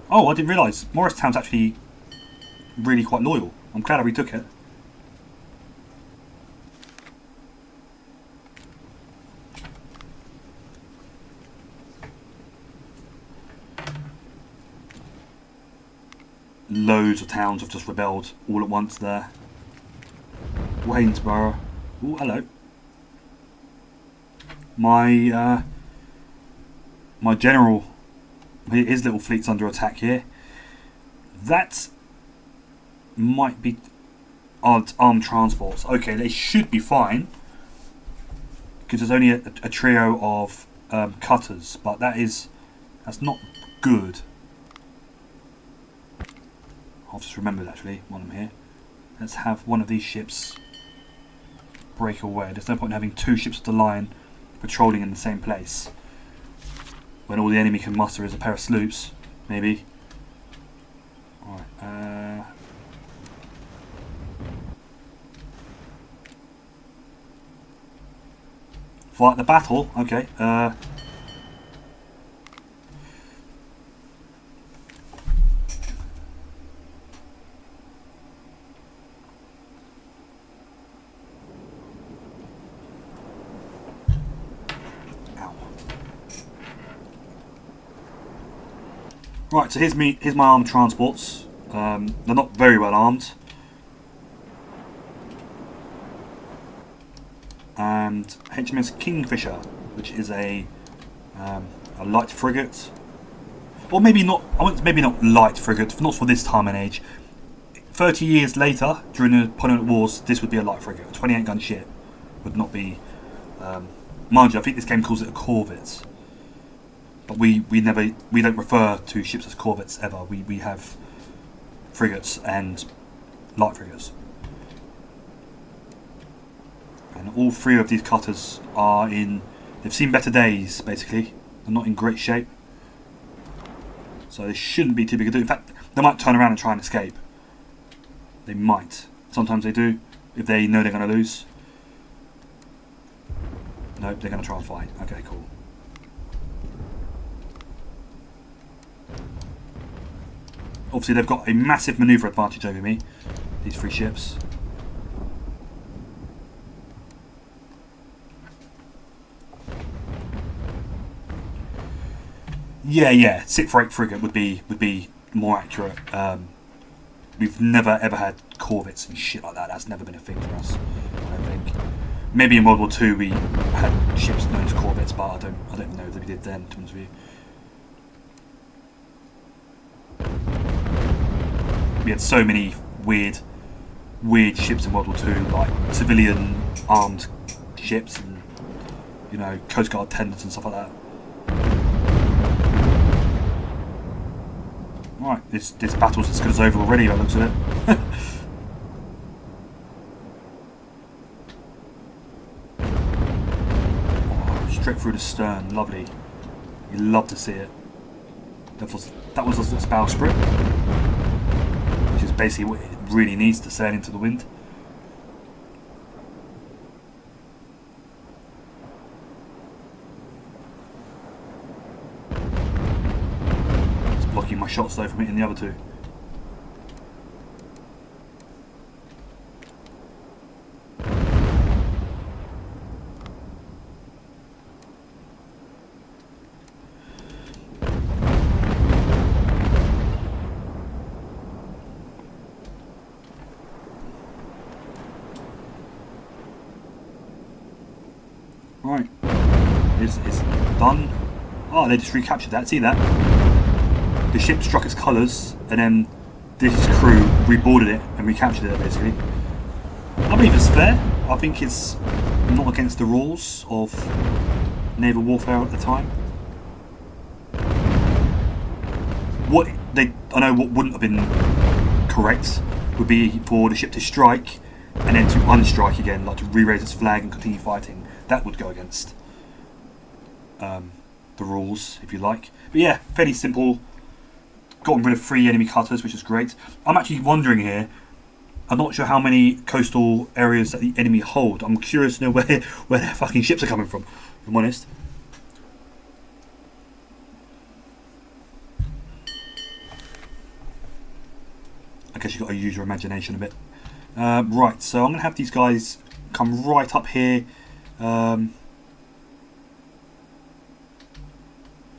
Oh, I didn't realise Morristown's actually really quite loyal. I'm glad I retook it. Loads of towns have just rebelled all at once there. Waynesboro. Oh, hello. My general, his little fleet's under attack here. That might be armed transports. Okay, they should be fine because there's only a trio of cutters, but that's not good. I've just remembered actually while I'm here. Let's have one of these ships break away. There's no point in having 2 ships of the line patrolling in the same place when all the enemy can muster is a pair of sloops, maybe. Alright, fight the battle, okay. Right, so here's my armed transports. They're not very well armed. And HMS Kingfisher, which is a light frigate. Or maybe not, maybe not light frigate, not for this time and age. 30 years later, during the Napoleonic Wars, this would be a light frigate. A 28 gun ship would not be... mind you, I think this game calls it a corvette. But we don't refer to ships as corvettes ever. We have frigates and light frigates. And all 3 of these cutters are in They've seen better days, basically. They're not in great shape. So they shouldn't be too big a deal. In fact, they might turn around and try and escape. They might. Sometimes they do, if they know they're going to lose. Nope, they're going to try and fight. Okay, cool. Obviously, they've got a massive manoeuvre advantage over me, these 3 ships. Yeah, sit for 8 frigate would be more accurate. We've never ever had corvettes and shit like that. That's never been a thing for us, I don't think. Maybe in World War II we had ships known as corvettes, but I don't know that we did then, to be honest with you. We had so many weird ships in World War II, like civilian armed ships and, you know, Coast Guard tenders and stuff like that. Right, this battle's as good as over already by the looks of it. Oh, straight through the stern, lovely. You love to see it. That was a little bowsprit, which is basically what it really needs to sail into the wind. Blocking my shots though from hitting the other 2. Right, it's done. Oh, they just recaptured that. See that? The ship struck its colours, and then this crew reboarded it and recaptured it, basically. I believe it's fair. I think it's not against the rules of naval warfare at the time. I know what wouldn't have been correct would be for the ship to strike and then to unstrike again, like to re-raise its flag and continue fighting. That would go against the rules, if you like. But yeah, fairly simple. Gotten rid of 3 enemy cutters, which is great. I'm actually wondering here, I'm not sure how many coastal areas that the enemy hold. I'm curious to know where their fucking ships are coming from, if I'm honest. I guess you've got to use your imagination a bit. Right, so I'm going to have these guys come right up here. Yeah,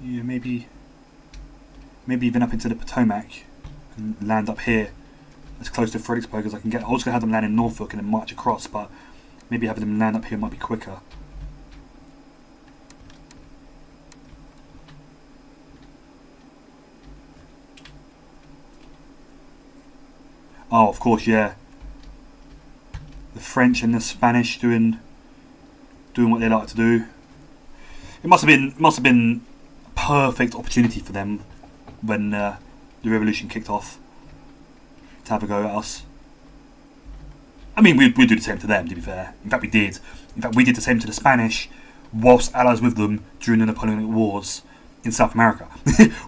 maybe even up into the Potomac and land up here as close to Fredericksburg as I can get. I was going to have them land in Norfolk and then march across, but maybe having them land up here might be quicker. Oh, of course, yeah. The French and the Spanish doing what they like to do. It must have been a perfect opportunity for them when the revolution kicked off to have a go at us. I mean, we'd do the same to them, to be fair. In fact, we did. In fact, we did the same to the Spanish whilst allies with them during the Napoleonic Wars in South America.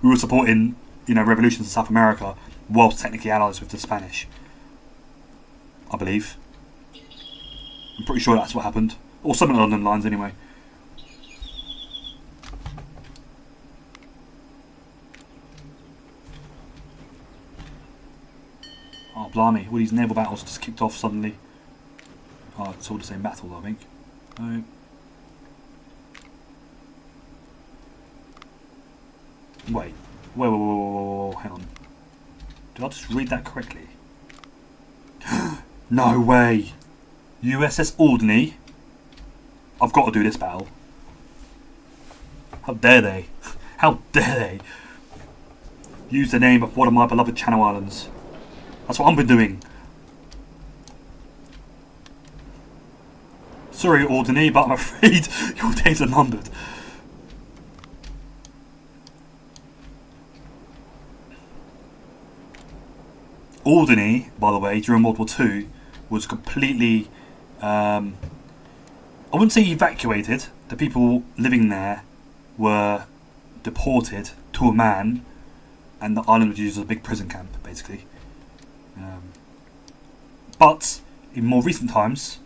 We were supporting, revolutions in South America whilst technically allies with the Spanish. I believe. I'm pretty sure that's what happened. Or something along those lines, anyway. Oh, blimey. All these naval battles just kicked off suddenly. Oh, it's all the same battle, I think. No. Wait, hang on. Did I just read that correctly? No way! USS Albany? I've got to do this battle. How dare they? How dare they? Use the name of one of my beloved Channel Islands. That's what I've been doing. Sorry, Albany, but I'm afraid your days are numbered. Albany, by the way, during World War II, was completely, I wouldn't say evacuated, the people living there were deported to a man, and the island was used as a big prison camp, basically. But in more recent times,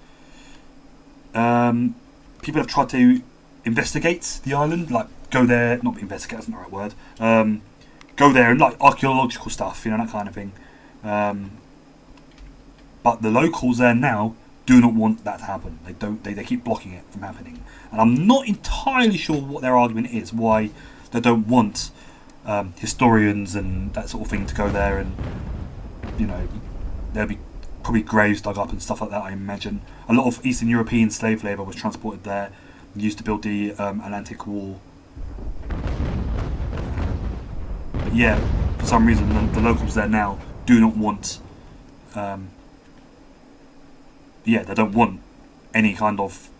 people have tried to investigate the island, like go there, not investigate, that's not the right word, go there and like archaeological stuff, you know, that kind of thing. But the locals there now do not want that to happen. They keep blocking it from happening. And I'm not entirely sure what their argument is, why they don't want historians and that sort of thing to go there, and, you know, there'll be probably graves dug up and stuff like that, I imagine. A lot of Eastern European slave labour was transported there and used to build the Atlantic Wall. But yeah, for some reason the locals there now do not want they don't want any kind of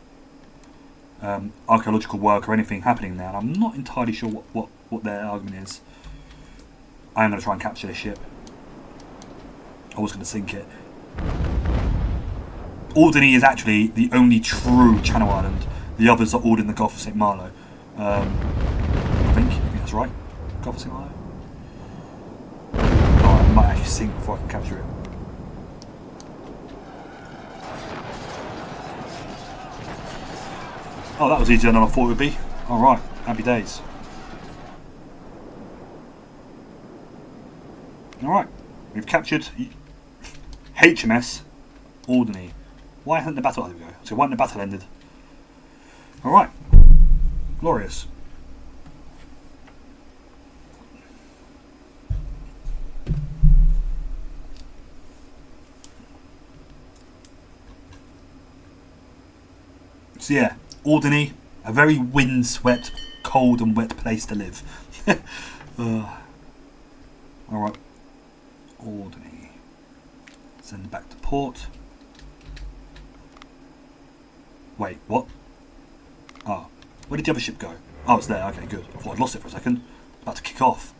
archaeological work or anything happening there, and I'm not entirely sure what their argument is. I am going to try and capture this ship. I was going to sink it. Alderney is actually the only true Channel island. The others are all in the Gulf of St. Malo. I think that's right. Gulf of St. Malo. Oh, I might actually sink before I can capture it. Oh, that was easier than I thought it would be. Alright, happy days. Alright, we've captured HMS Alderney. Why hasn't the battle... Oh, there we go. So why hasn't the battle ended? Alright. Glorious. So yeah, Alderney, a very windswept, cold and wet place to live. Alright. Alderney. Send it back to port. Wait, what? Oh, where did the other ship go? Oh, it's there. Okay, good. I thought I'd lost it for a second. About to kick off.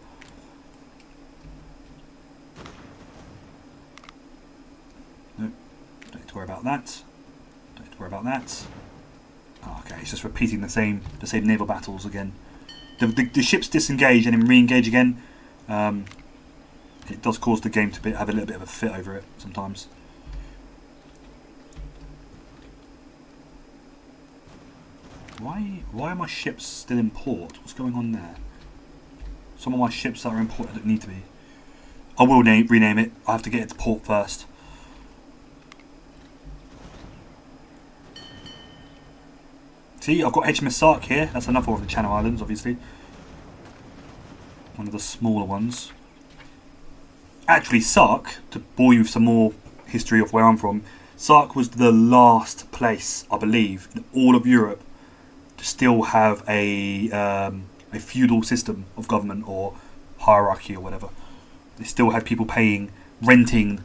No, don't need to worry about that. Don't need to worry about that. Oh, okay, it's just repeating the same naval battles again. The ships disengage and then re-engage again. It does cause the game to have a little bit of a fit over it sometimes. Why are my ships still in port? What's going on there? Some of my ships that are in port don't need to be. I will rename it. I have to get it to port first. See, I've got HMS Sark here. That's another of the Channel Islands, obviously. One of the smaller ones. Actually, Sark, to bore you with some more history of where I'm from, Sark was the last place, I believe, in all of Europe to still have a feudal system of government or hierarchy or whatever. They still had people renting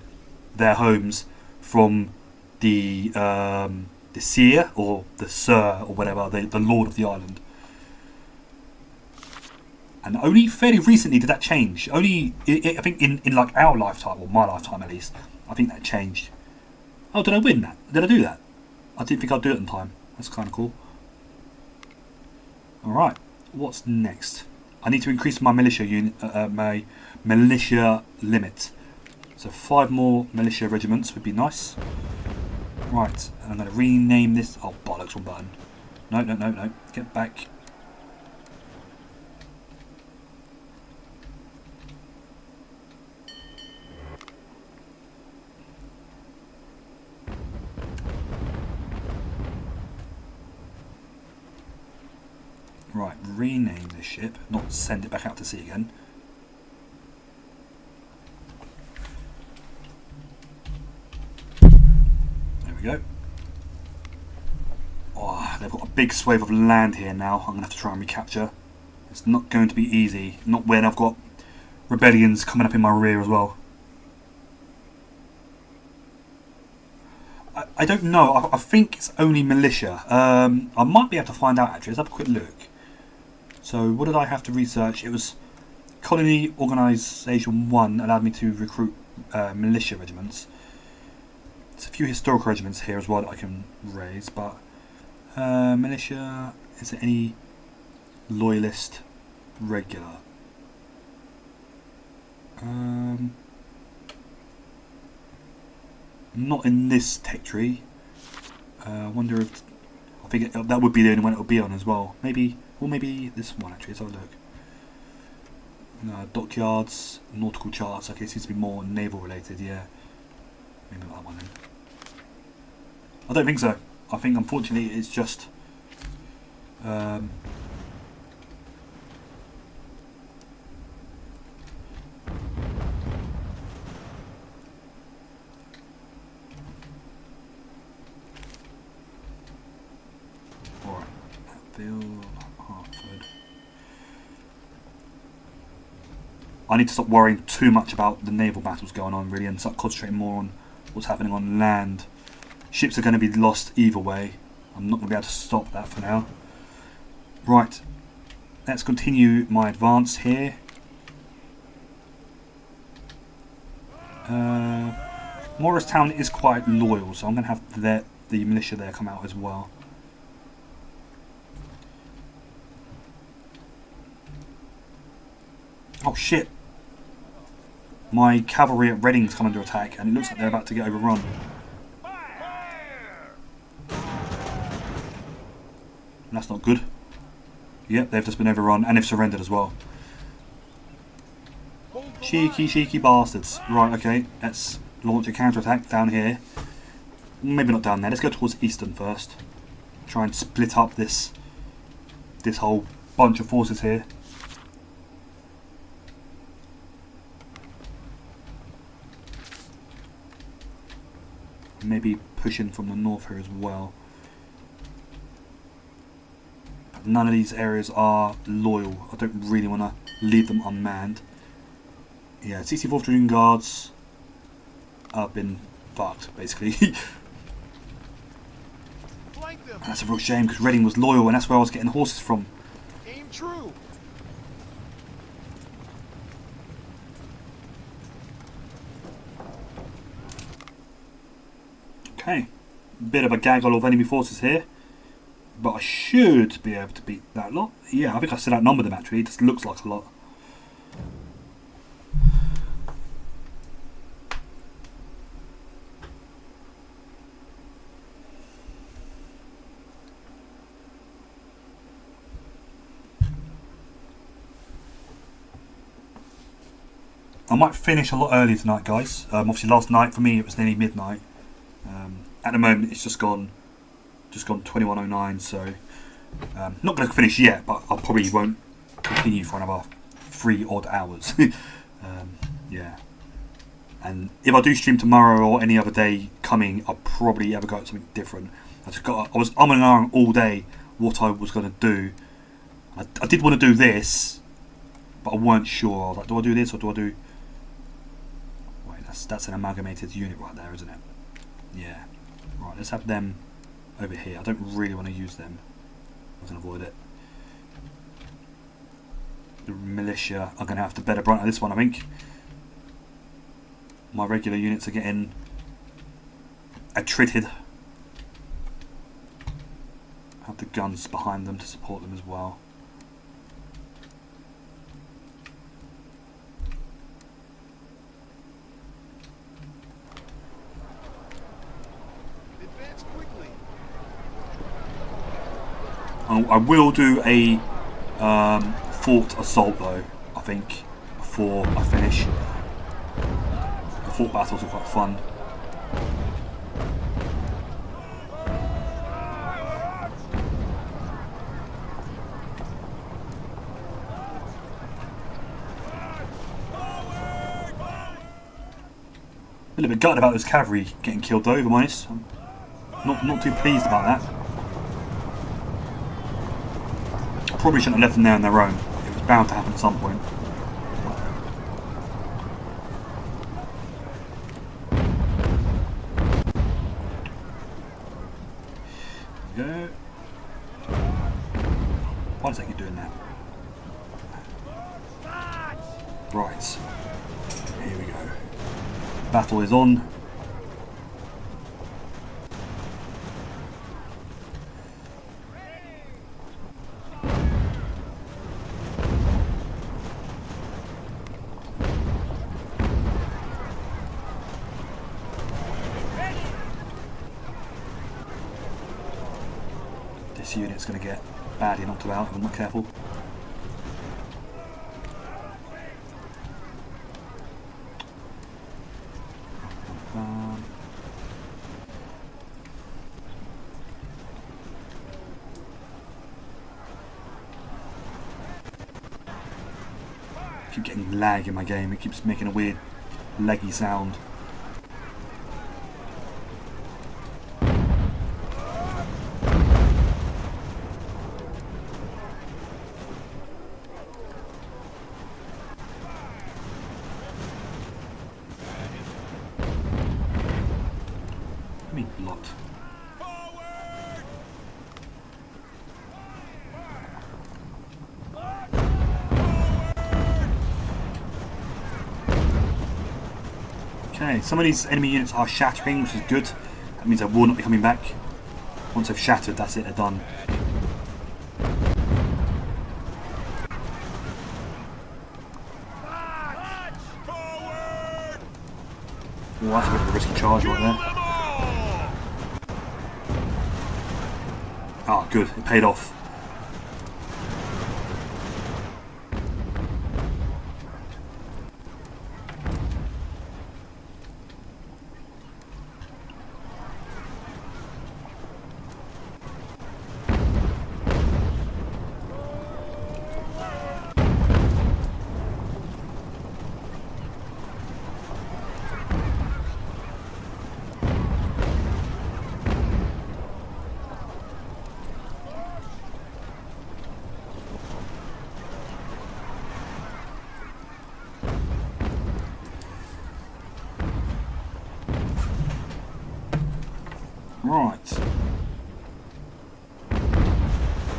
their homes from the seer or the sir or whatever, the lord of the island. And only fairly recently did that change. I think in like our lifetime, or my lifetime at least, I think that changed. Oh, did I win that? Did I do that? I didn't think I'd do it in time. That's kind of cool. Alright, what's next? I need to increase my militia my militia limit. So 5 more militia regiments would be nice. Right, and I'm going to rename this. Oh, bollocks, wrong button. No. Get back. Right, rename this ship, not send it back out to sea again. There we go. Oh, they've got a big swathe of land here now. I'm going to have to try and recapture. It's not going to be easy. Not when I've got rebellions coming up in my rear as well. I don't know. I think it's only militia. I might be able to find out actually. Let's have a quick look. So what did I have to research? It was Colony Organisation 1 allowed me to recruit militia regiments. There's a few historical regiments here as well that I can raise, but militia Is there any loyalist regular? Not in this tech tree. I wonder if... I think that would be the only one it would be on as well. Maybe... Or maybe this one actually. Let's have a look. Dockyards, nautical charts. Okay, it seems to be more naval related, yeah. Maybe not that one then. I don't think so. I think unfortunately it's just... Alright, Hatfield, Hartford. I need to stop worrying too much about the naval battles going on really and start concentrating more on what's happening on land. Ships are going to be lost either way. I'm not going to be able to stop that for now. Right, let's continue my advance here. Morristown is quite loyal, so I'm going to have the militia there come out as well. Oh shit! My cavalry at Reading's come under attack, and it looks like they're about to get overrun. And that's not good. Yep, they've just been overrun, and they've surrendered as well. Cheeky bastards. Right, okay, let's launch a counterattack down here. Maybe not down there, let's go towards Eastern first. Try and split up this whole bunch of forces here. Maybe push in from the north here as well. But none of these areas are loyal. I don't really want to leave them unmanned. Yeah, 64th Dragoon Guards have been fucked, basically. That's a real shame because Reading was loyal and that's where I was getting horses from. Aim true. Okay, bit of a gaggle of enemy forces here, but I should be able to beat that lot. Yeah, I think I still outnumber them actually, it just looks like a lot. I might finish a lot earlier tonight, guys. Obviously last night for me it was nearly midnight. At the moment it's just gone 21:09, so not going to finish yet, but I probably won't continue for another 3 odd hours. Yeah, and if I do stream tomorrow or any other day coming, I'll probably ever go at something different. I was umming and ahhing all day what I was going to do. I did want to do this, but I weren't sure. I was like, do I do this or do I do... Wait, that's an amalgamated unit right there, isn't it? Yeah. Right, let's have them over here. I don't really want to use them. I can avoid it. The militia are going to have to bear the brunt of this one, I think. My regular units are getting attrited. Have the guns behind them to support them as well. Advance quickly. I will do a fort assault though, I think, before I finish. The fort battles are quite fun. A little bit gutted about those cavalry getting killed though, if I'm honest. I'm not too pleased about that. Probably shouldn't have left them there on their own. It was bound to happen at some point. There we go. Why does that keep doing that? Right. Here we go. Battle is on. this unit's going to get badly knocked about if I'm not careful. I keep getting lag in my game. It keeps making a weird leggy sound. I mean, blocked. Okay, some of these enemy units are shattering, which is good. That means they will not be coming back. Once they've shattered, that's it, they're done. Oh, that's a bit of a risky charge right there. Ah, good, it paid off. Right.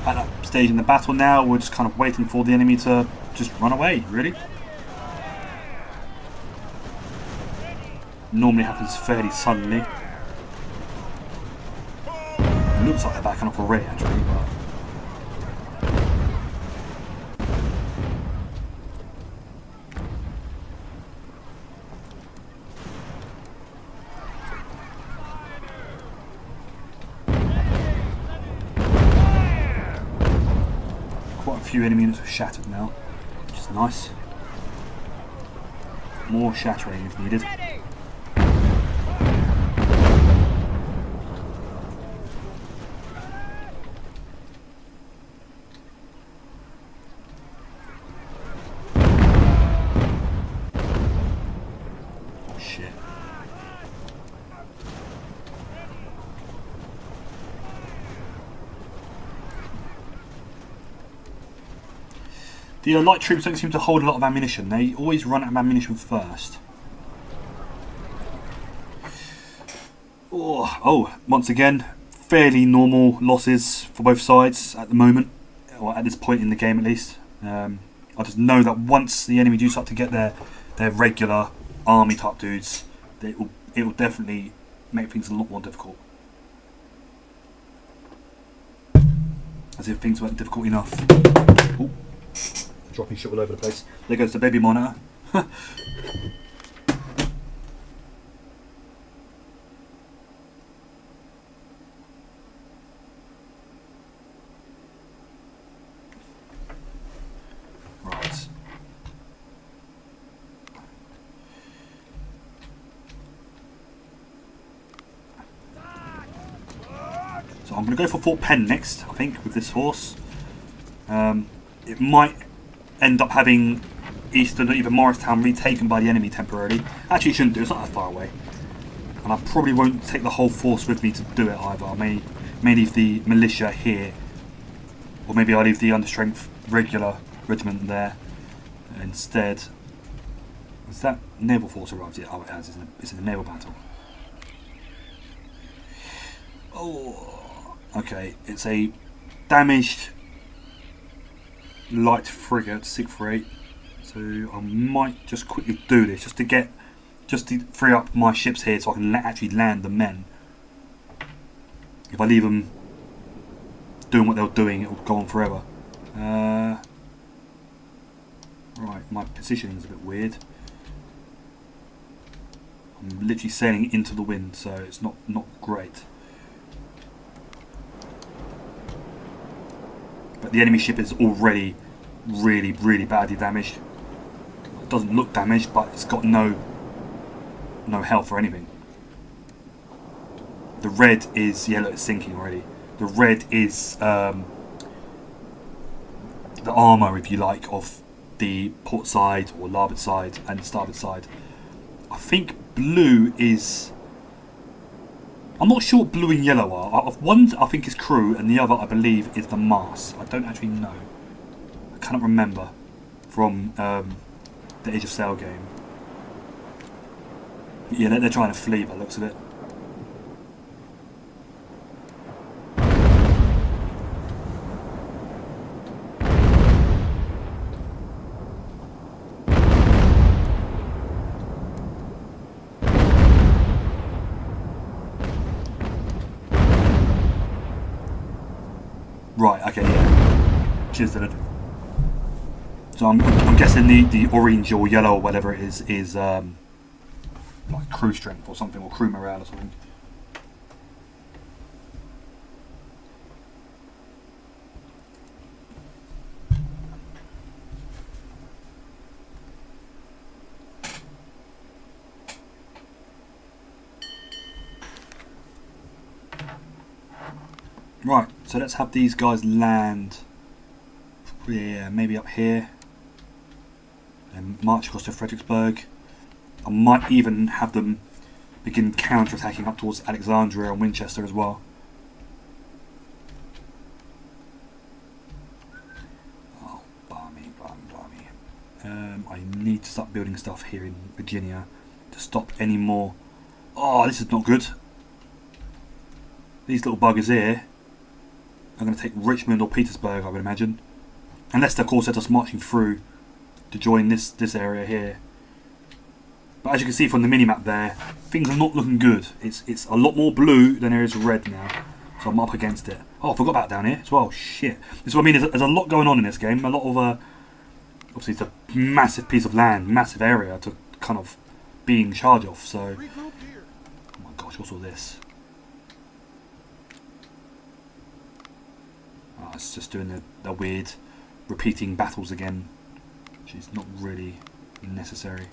At that stage in the battle now, we're just kind of waiting for the enemy to just run away, really. Normally happens fairly suddenly. It looks like they're backing off already, actually, but... Quite a few enemy units have shattered now, which is nice. More shattering if needed. Oh shit. The light troops don't seem to hold a lot of ammunition. They always run out of ammunition first. Oh, once again, fairly normal losses for both sides at the moment, or at this point in the game at least. I just know that once the enemy do start to get their regular army type dudes, it will definitely make things a lot more difficult. As if things weren't difficult enough. Ooh. Dropping shit all over the place. There goes the baby monitor. Right. So I'm going to go for Fort Penn next, I think, with this horse. It might end up having Eastern or even Morristown retaken by the enemy temporarily. Actually, it shouldn't do, it's not that far away. And I probably won't take the whole force with me to do it either. I may leave the militia here, or maybe I'll leave the understrength regular regiment there instead. Has that naval force arrived yet? Oh, it has, it's in a naval battle. Oh, okay, it's a damaged light frigate, SIG for 8. So I might just quickly do this just to free up my ships here so I can actually land the men. If I leave them doing what they're doing, it will go on forever. Right, my positioning is a bit weird. I'm literally sailing into the wind, so it's not great. But the enemy ship is already really, really badly damaged. It doesn't look damaged, but it's got no health or anything. The red is, yeah, look, it's sinking already. The red is the armour, if you like, of the port side or larboard side and starboard side. I think blue is... I'm not sure what blue and yellow are. One I think is crew and the other I believe is the mast. I don't actually know. I cannot remember from the Age of Sail game. Yeah, they're trying to flee by the looks of it. Right, okay, yeah. Cheers, Dylan. So I'm guessing the orange or yellow or whatever it is like crew strength or something, or crew morale or something. Right, so let's have these guys land, yeah, maybe up here, and march across to Fredericksburg. I might even have them begin counter-attacking up towards Alexandria and Winchester as well. Oh, blimey. I need to start building stuff here in Virginia to stop any more. Oh, this is not good. These little buggers here are going to take Richmond or Petersburg, I would imagine. Unless, of course, they're just marching through to join this area here. But as you can see from the mini-map there, things are not looking good. It's a lot more blue than there is red now. So I'm up against it. Oh, I forgot about down here as well. Shit. This is what I mean. There's a lot going on in this game. A lot of... obviously, it's a massive piece of land, massive area to kind of be in charge of. So... oh my gosh, what's all this? Oh, it's just doing the weird repeating battles again, which is not really necessary.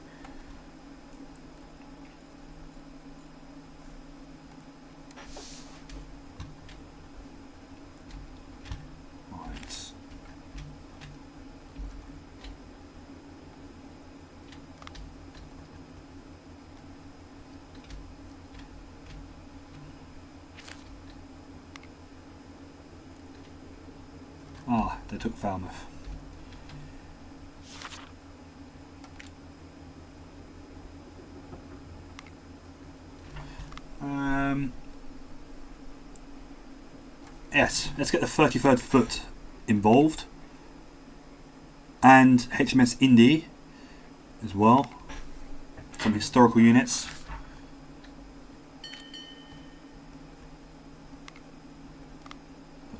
Right. Ah, they took Falmouth. Yes, let's get the 33rd Foot involved. And HMS Indy as well. Some historical units.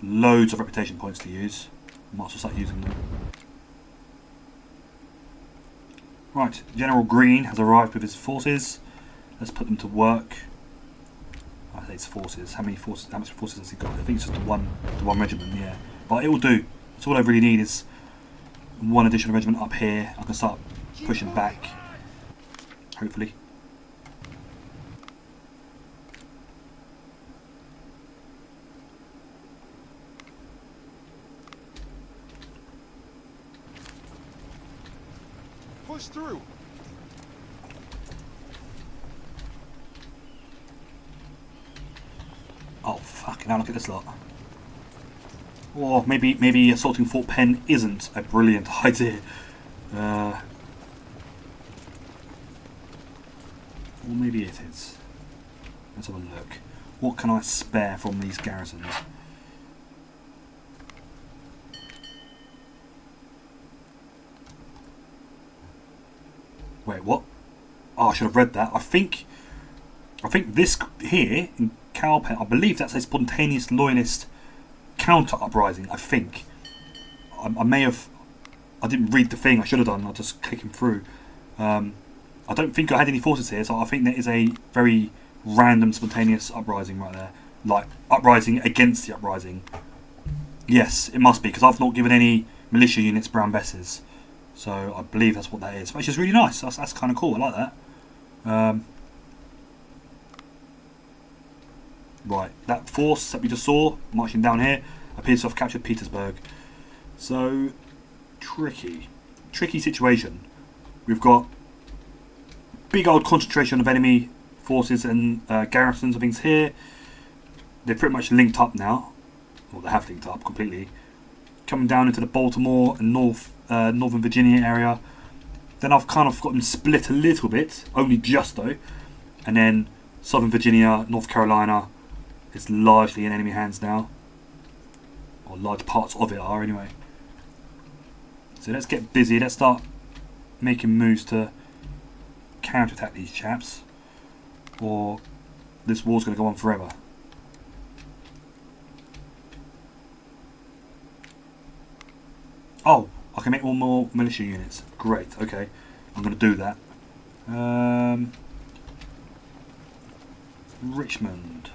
Loads of reputation points to use. Might as well start using them. Right, General Green has arrived with his forces. Let's put them to work. I say it's forces. How much forces has he got? I think it's just the one regiment, yeah. But it will do. That's all I really need is one additional regiment up here. I can start pushing back. Hopefully. Push through. Oh fucking hell, look at this lot. Or maybe assaulting Fort Penn isn't a brilliant idea. Or maybe it is. Let's have a look. What can I spare from these garrisons? Wait, what? Oh, I should have read that. I think this here in Cowpen, I believe that's a spontaneous loyalist counter uprising. I think I may have. I didn't read the thing. I should have done. I was just clicking through. I don't think I had any forces here, so I think there is a very random spontaneous uprising right there, like uprising against the uprising. Yes, it must be, because I've not given any militia units brown besses. So I believe that's what that is, which is really nice. That's kind of cool. I like that. Right, that force that we just saw marching down here appears to have captured Petersburg. So tricky situation. We've got big old concentration of enemy forces and garrisons and things here. They're pretty much linked up now. Well, they have linked up completely. Coming down into the Baltimore and Northern Virginia area. Then I've kind of got them split a little bit, only just though. And then Southern Virginia, North Carolina is largely in enemy hands now. Or large parts of it are anyway. So let's get busy. Let's start making moves to counterattack these chaps. Or this war's going to go on forever. Oh, I can make one more militia units. Great, okay. I'm going to do that. Richmond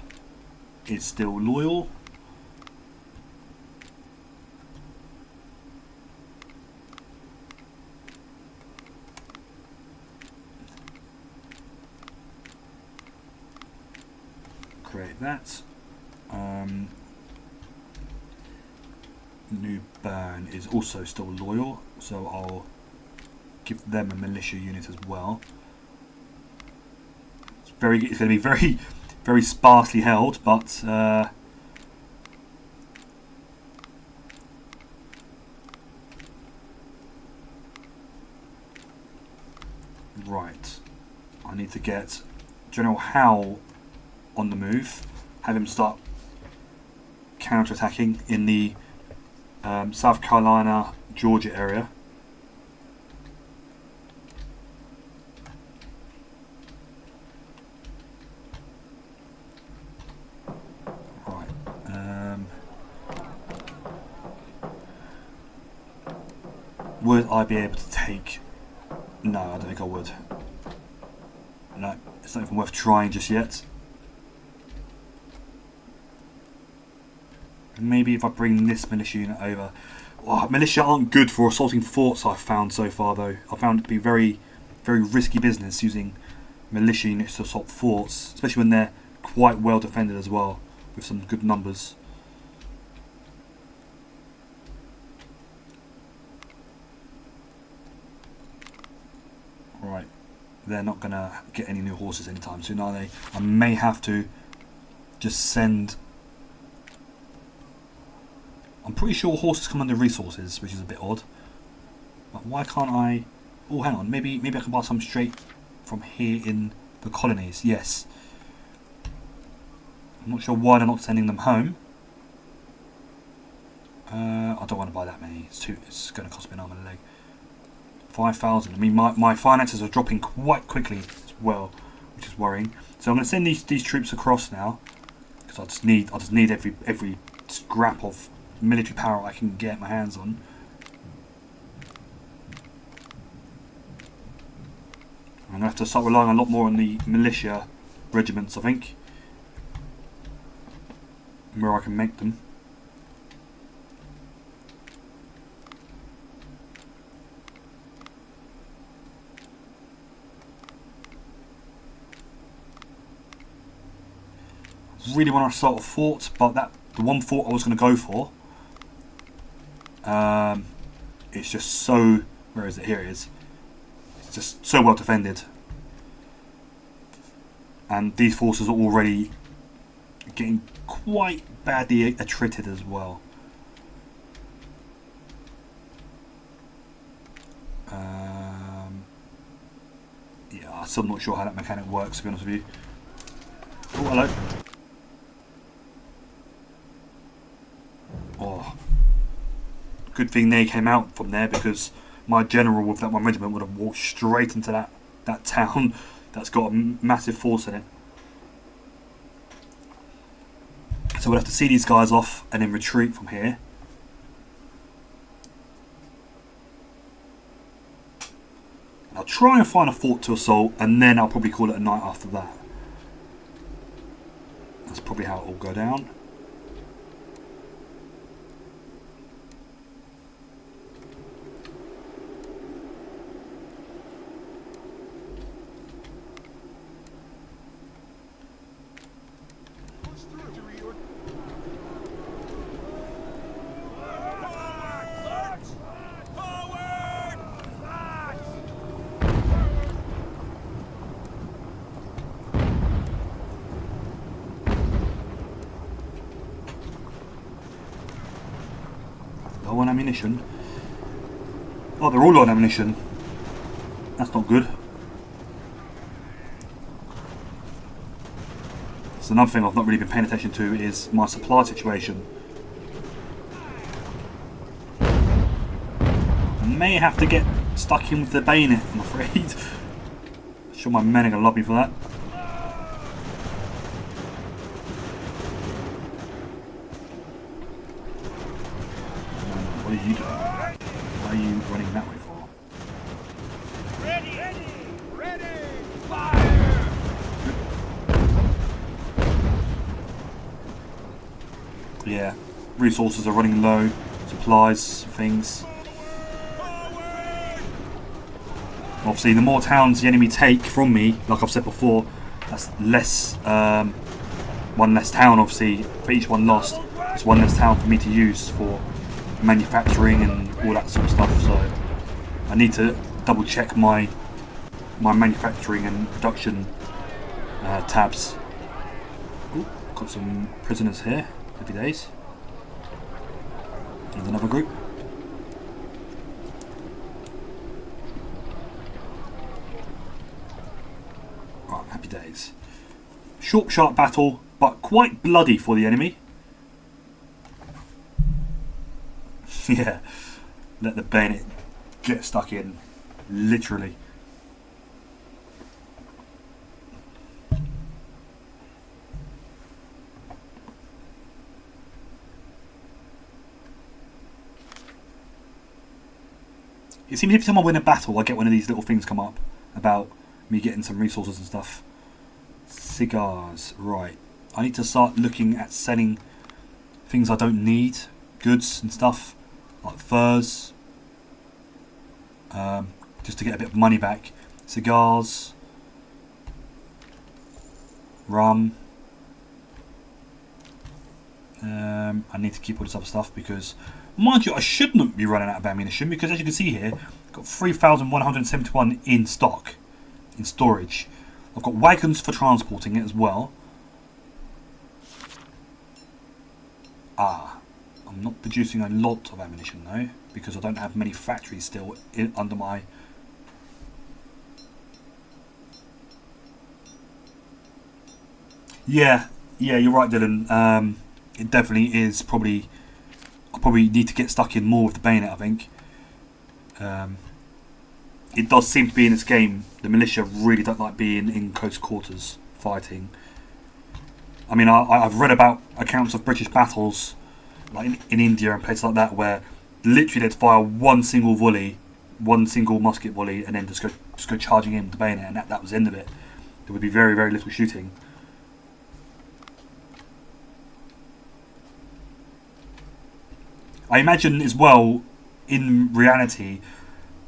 is still loyal. Create that. New Bern is also still loyal, so I'll give them a militia unit as well. It's going to be very, very sparsely held, but right. I need to get General Howe on the move. Have him start counter-attacking in the South Carolina, Georgia area. Right. Would I be able to take... No, I don't think I would. No, it's not even worth trying just yet. Maybe if I bring this militia unit over. Oh, militia aren't good for assaulting forts, I've found so far though. I found it to be very, very risky business using militia units to assault forts, especially when they're quite well defended as well, with some good numbers. Right, they're not going to get any new horses anytime soon, are they? I may have to just send... I'm pretty sure horses come under resources, which is a bit odd. But why can't I... Oh, hang on. Maybe I can buy some straight from here in the colonies. Yes. I'm not sure why they're not sending them home. I don't want to buy that many. It's going to cost me an arm and a leg. 5,000. I mean, my finances are dropping quite quickly as well, which is worrying. So I'm going to send these troops across now, because I just need every scrap of military power I can get my hands on. I'm going to have to start relying a lot more on the militia regiments, I think, where I can make them. Really want to assault a fort, but the one fort I was going to go for, it's just so... Where is it? Here it is. It's just so well defended. And these forces are already getting quite badly attrited as well. Yeah, I'm still not sure how that mechanic works, to be honest with you. Oh, hello. Oh, good thing they came out from there, because my general with that one regiment would have walked straight into that town that's got a massive force in it. So we'll have to see these guys off and then retreat from here. I'll try and find a fort to assault, and then I'll probably call it a night after that. That's probably how it will go down. ammunition. Oh, they're all low on ammunition. That's not good. So another thing I've not really been paying attention to is my supply situation. May have to get stuck in with the bayonet, I'm afraid. I'm sure my men are going to love me for that. What are you doing? Why are you running that way for? Ready! Fire! Yeah, resources are running low, supplies, things. Obviously, the more towns the enemy take from me, like I've said before, that's less, one less town, obviously, for each one lost. It's one less town for me to use for manufacturing and all that sort of stuff. So I need to double check my manufacturing and production tabs. Ooh, got some prisoners here. Happy days. And another group. Right, happy days. Short, sharp battle, but quite bloody for the enemy. Yeah, let the bayonet get stuck in, literally. It seems every time I win a battle, I get one of these little things come up about me getting some resources and stuff. Cigars, right. I need to start looking at selling things I don't need, goods and stuff, like furs, just to get a bit of money back. Cigars, rum. I need to keep all this other stuff because, mind you, I shouldn't be running out of ammunition because, as you can see here, I've got 3,171 in stock, in storage. I've got wagons for transporting it as well. I'm not producing a lot of ammunition though, because I don't have many factories still under my... Yeah, you're right, Dylan. It definitely is probably... I probably need to get stuck in more with the bayonet, I think. It does seem to be in this game, the militia really don't like being in close quarters fighting. I mean, I've read about accounts of British battles, like in India and places like that, where literally they'd fire one single volley, one single musket volley, and then just go charging in with the bayonet, and that was the end of it. There would be very, very little shooting. I imagine as well, in reality,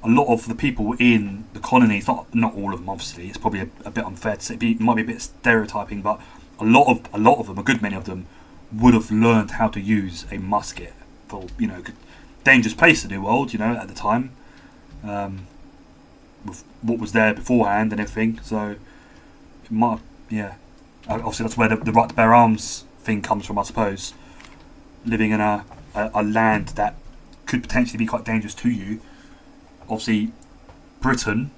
a lot of the people in the colonies, not all of them obviously, it's probably a bit unfair to say, it might be a bit stereotyping, but a lot of them, a good many of them, would have learned how to use a musket for, dangerous place in the New World, at the time, with what was there beforehand and everything. So it might, obviously that's where the right to bear arms thing comes from, I suppose. Living in a land that could potentially be quite dangerous to you. Obviously, Britain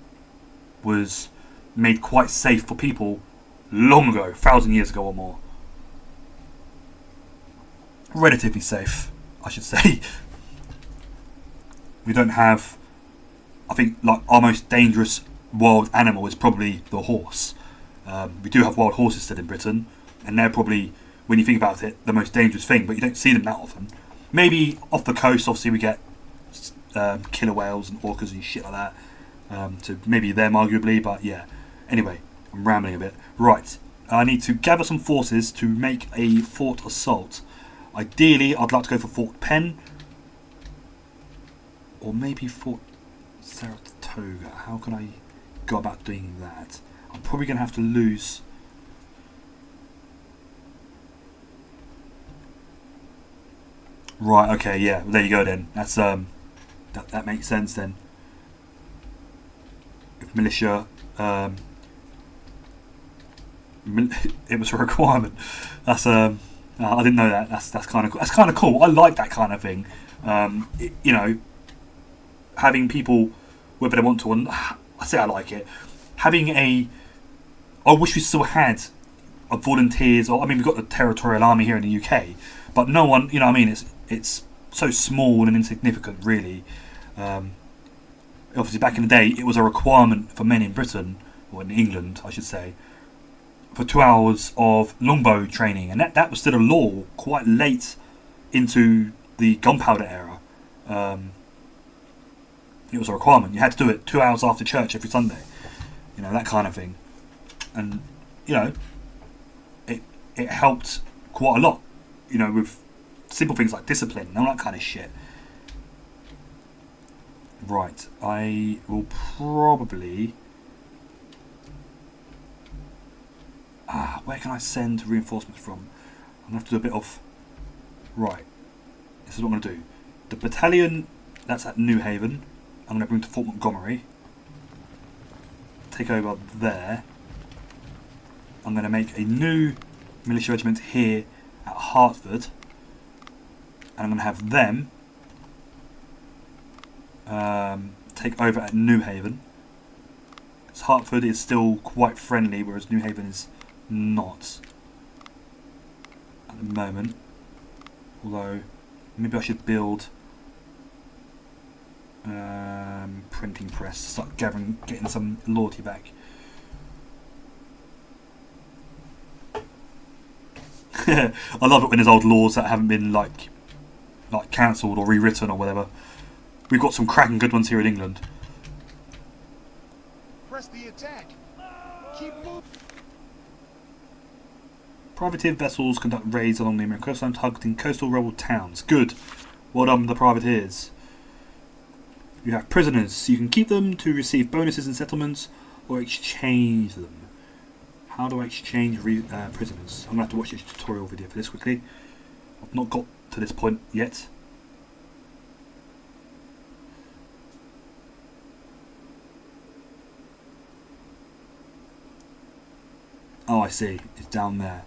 was made quite safe for people long ago, 1,000 years ago or more. Relatively safe, I should say. We don't have, I think, like our most dangerous wild animal is probably the horse. We do have wild horses still in Britain, and they're probably, when you think about it, the most dangerous thing, but you don't see them that often. Maybe off the coast, obviously, we get killer whales and orcas and shit like that. So maybe them, arguably, but yeah. Anyway, I'm rambling a bit. Right, I need to gather some forces to make a fort assault. Ideally, I'd like to go for Fort Penn, or maybe Fort Saratoga. How can I go about doing that? I'm probably going to have to lose... Right, okay, yeah, there you go then. That's that makes sense then. If militia, it was a requirement. That's I didn't know that. That's kind of cool. I like that kind of thing, You know, having people, whether they want to or not, I say I like it. Having I wish we still had volunteers, or I mean, we've got the territorial army here in the UK, but no one, you know what I mean, it's so small and insignificant, really. Obviously, back in the day, it was a requirement for men in Britain, or in England, I should say, for 2 hours of longbow training, and that was still a law quite late into the gunpowder era. It was a requirement. You had to do it 2 hours after church every Sunday, you know, that kind of thing. And you know, it helped quite a lot, you know, with simple things like discipline and all that kind of shit. Right, I will probably where can I send reinforcements from? I'm going to have to do a bit of... Right, this is what I'm going to do. The battalion that's at New Haven, I'm going to bring to Fort Montgomery. Take over there. I'm going to make a new militia regiment here at Hartford. And I'm going to have them take over at New Haven. Because Hartford is still quite friendly, whereas New Haven is not at the moment. Although maybe I should build printing press to start getting some loyalty back. I love it when there's old laws that haven't been like cancelled or rewritten or whatever. We've got some cracking good ones here in England. Press the attack. Keep moving. Privateer vessels conduct raids along the American coastline, targeting coastal rebel towns. Good. Well done, the privateers. You have prisoners. You can keep them to receive bonuses and settlements, or exchange them. How do I exchange prisoners? I'm going to have to watch a tutorial video for this quickly. I've not got to this point yet. Oh, I see. It's down there.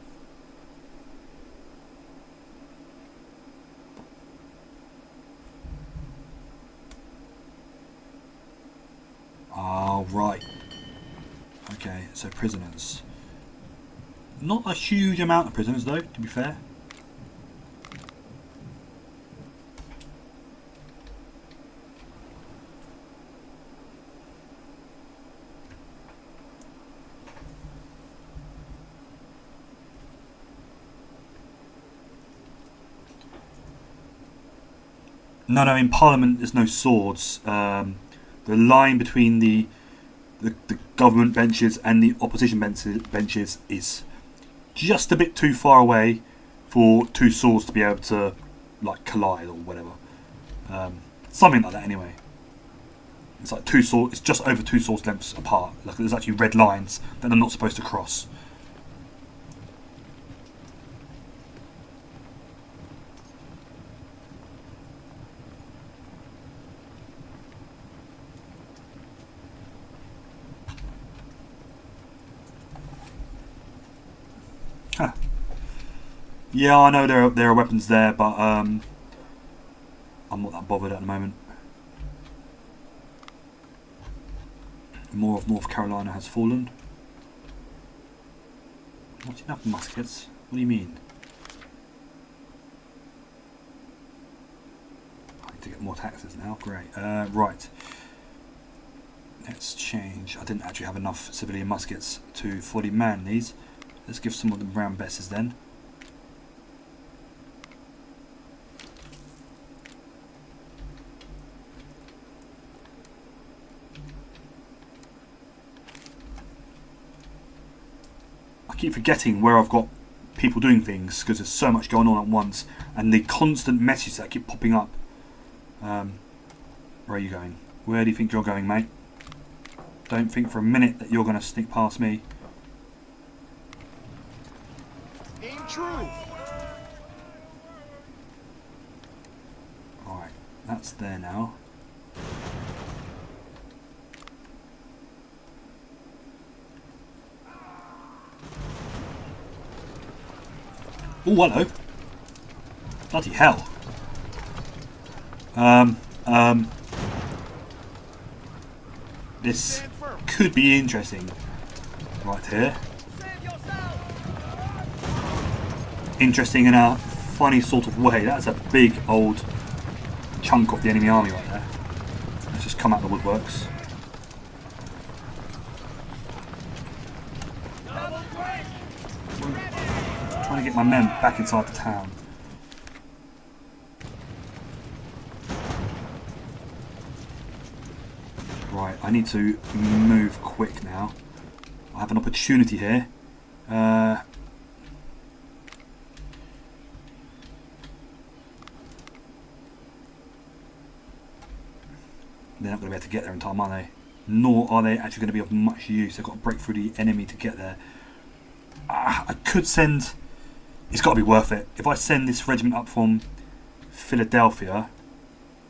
Oh, right. Okay, so prisoners. Not a huge amount of prisoners, though, to be fair. No, in Parliament there's no swords. The line between the government benches and the opposition benches is just a bit too far away for two swords to be able to like collide or whatever. Something like that anyway. It's like it's just over two swords lengths apart. Like there's actually red lines that they're not supposed to cross. Huh. Yeah, I know there are weapons there, but I'm not that bothered at the moment. More of North Carolina has fallen. Not enough muskets? What do you mean? I need to get more taxes now. Great. Right. Let's change. I didn't actually have enough civilian muskets to fully man these. Let's give some of them round besses then. I keep forgetting where I've got people doing things because there's so much going on at once and the constant messages that keep popping up. Where are you going? Where do you think you're going, mate? Don't think for a minute that you're going to sneak past me. Aim true. Alright, that's there now. Oh, hello. Bloody hell. This could be interesting. Right here. Interesting in a funny sort of way. That's a big old chunk of the enemy army right there. Let's just come out the woodworks. Trying to get my men back inside the town. Right, I need to move quick now. I have an opportunity here. They're not going to be able to get there in time, are they? Nor are they actually going to be of much use. They've got to break through the enemy to get there. I could send... It's got to be worth it. If I send this regiment up from Philadelphia,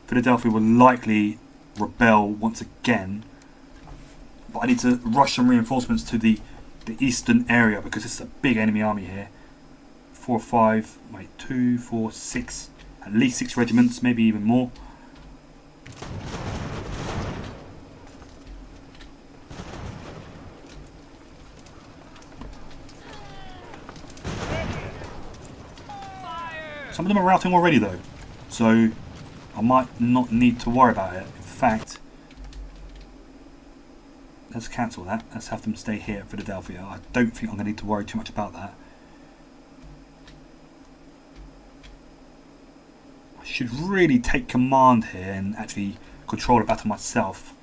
Philadelphia will likely rebel once again. But I need to rush some reinforcements to the eastern area because it's a big enemy army here. 4 or 5, wait, 2, 4, 6, at least 6 regiments, maybe even more. Some of them are routing already though, so I might not need to worry about it. In fact, let's cancel that. Let's have them stay here at Philadelphia. I don't think I'm going to need to worry too much about that. I should really take command here and actually control the battle myself.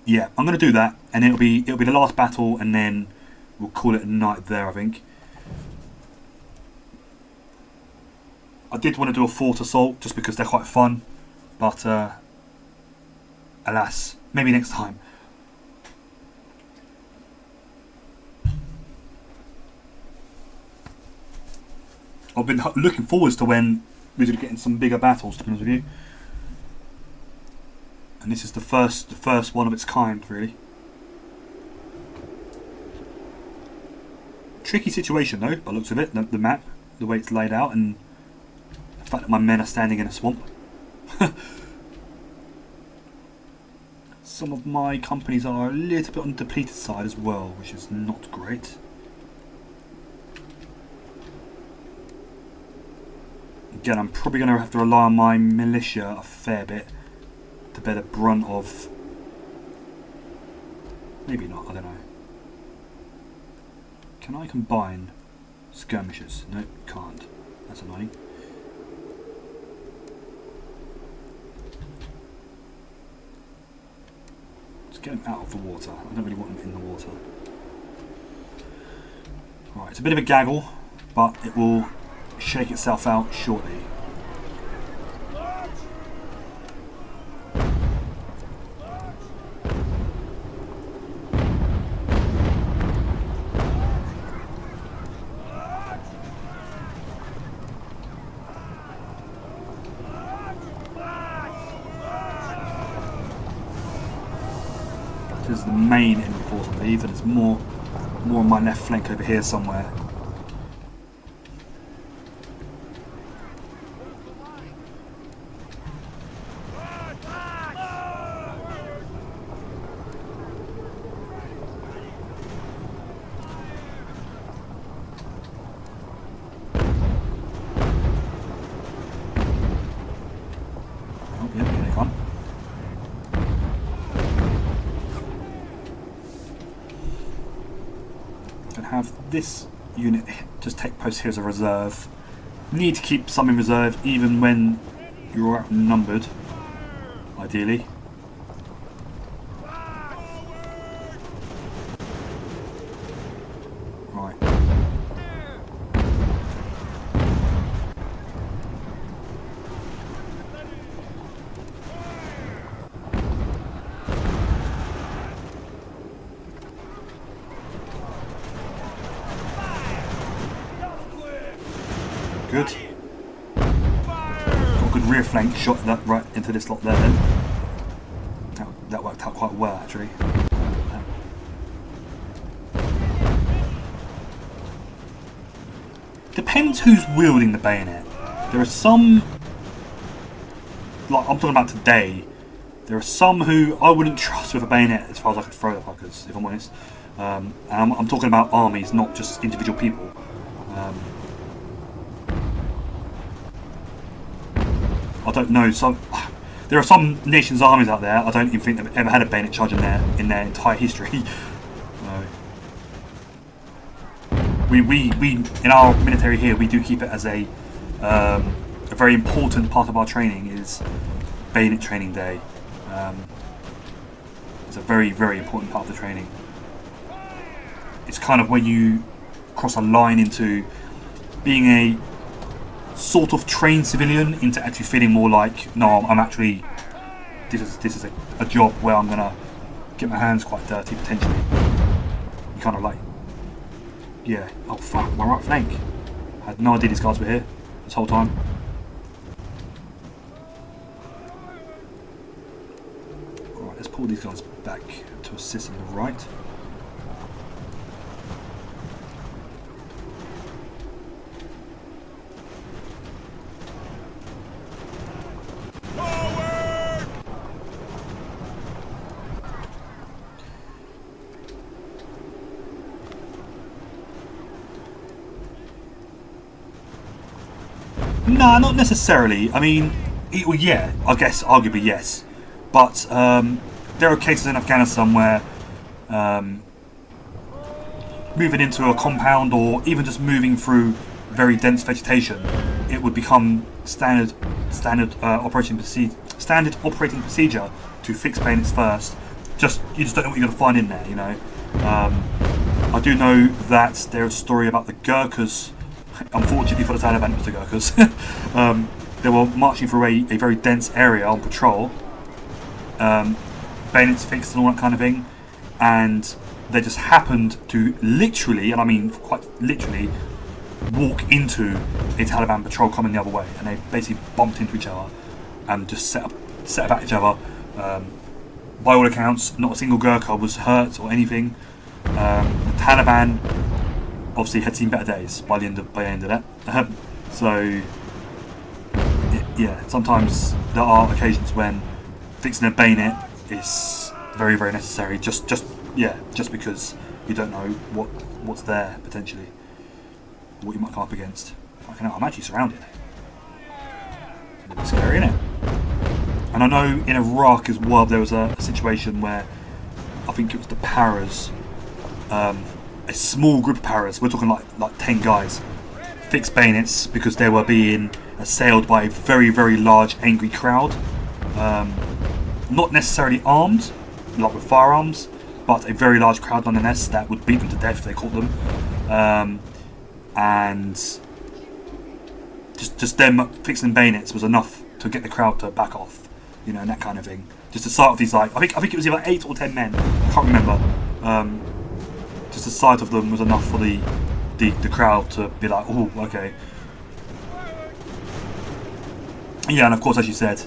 Yeah, I'm going to do that, and it'll be the last battle, and then we'll call it a night there, I think. I did want to do a fort assault just because they're quite fun, but alas, maybe next time. I've been looking forwards to when we're getting some bigger battles, to be honest with you. And this is the first one of its kind, really. Tricky situation though, by the looks of it, the map, the way it's laid out, and the fact that my men are standing in a swamp. Some of my companies are a little bit on the depleted side as well, which is not great. Again, I'm probably going to have to rely on my militia a fair bit to bear the brunt of... Maybe not, I don't know. Can I combine skirmishers? No, can't. That's annoying. Let's get them out of the water. I don't really want them in the water. Right, it's a bit of a gaggle, but it will shake itself out shortly. This is the main enemy force, I believe, and it's more on my left flank over here somewhere. Oh, yeah, here they come. Have this unit just take post here as a reserve. Need to keep some in reserve even when you're outnumbered, ideally. Right. Good. Got a good rear flank shot that right into this lot there then. That worked out quite well actually. Depends who's wielding the bayonet. There are some like I'm talking about today, there are some who I wouldn't trust with a bayonet as far as I could throw the fuckers, if I'm honest. And I'm talking about armies, not just individual people. I don't know. There are some nations' armies out there. I don't even think they've ever had a bayonet charge in their entire history. We in our military here, we do keep it as a very important part of our training is bayonet training day. It's a very, very important part of the training. It's kind of when you cross a line into being a sort of trained civilian into actually feeling more like, no, I'm actually, this is a job where I'm gonna get my hands quite dirty potentially. You kind of like, yeah, oh fuck, my right flank. I had no idea these guys were here this whole time. Alright, let's pull these guys back to assist on the right. Nah, not necessarily. I mean, well, yeah, I guess arguably yes, but there are cases in Afghanistan where moving into a compound or even just moving through very dense vegetation, it would become standard operating procedure to fix bayonets first. You just don't know what you're going to find in there, you know. I do know that there's a story about the Gurkhas. Unfortunately for the Taliban, it was the Gurkhas. They were marching through a very dense area on patrol, bayonets fixed and all that kind of thing, and they just happened to literally, and I mean quite literally, walk into a Taliban patrol coming the other way, and they basically bumped into each other and just set about each other. By all accounts, not a single Gurkha was hurt or anything. The Taliban obviously had seen better days by the end of that. So yeah, sometimes there are occasions when fixing a bayonet is very, very necessary. Just because you don't know what's there potentially, what you might come up against. Fucking hell, I'm actually surrounded. It's a bit scary, isn't it? And I know in Iraq as well there was a situation where I think it was the paras. A small group of paras, we're talking like 10 guys, fixed bayonets because they were being assailed by a very, very large angry crowd. Not necessarily armed, like with firearms, but a very large crowd nonetheless that would beat them to death if they caught them. And just them fixing bayonets was enough to get the crowd to back off, you know, and that kind of thing. Just the sight of these, like, I think it was either 8 or 10 men, I can't remember. Just the sight of them was enough for the crowd to be like, oh, okay. Yeah, and of course, as you said,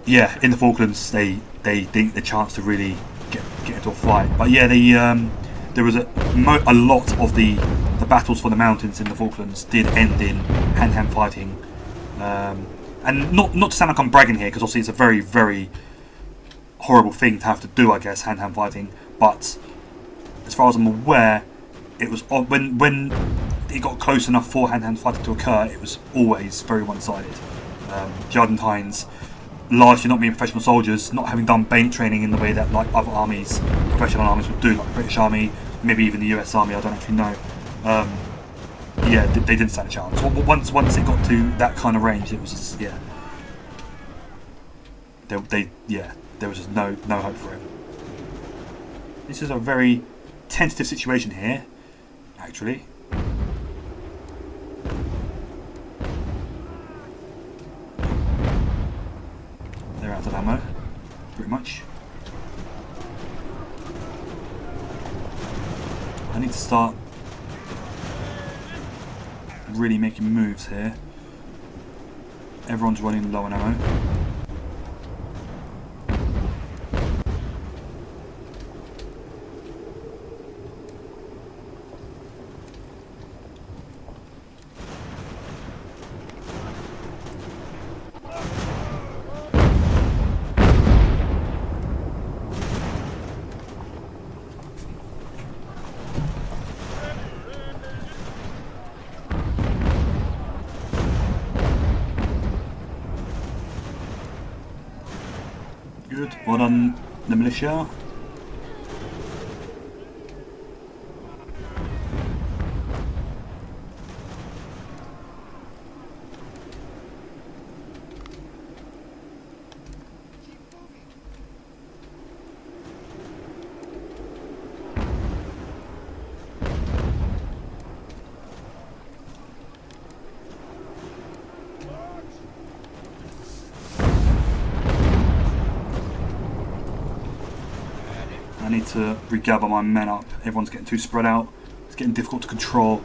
yeah, in the Falklands, they think the chance to really get into a fight. But yeah, there was a lot of the battles for the mountains in the Falklands did end in hand-to-hand fighting. And not to sound like I'm bragging here, because obviously it's a very, very horrible thing to have to do, I guess, hand-to-hand fighting. But as far as I'm aware, it was when it got close enough for hand-to-hand fighting to occur, it was always very one-sided. The Argentines, largely not being professional soldiers, not having done bayonet training in the way that like other armies, professional armies would do, like the British Army, maybe even the US Army, I don't actually know. Yeah, they didn't stand a chance. Once it got to that kind of range, it was just, yeah. There was just no hope for it. This is a very tentative situation here, actually. They're out of ammo, pretty much. I need to start really making moves here. Everyone's running low on ammo. Good. Well done, the militia. Keep moving. I need to regather my men up. Everyone's getting too spread out. It's getting difficult to control.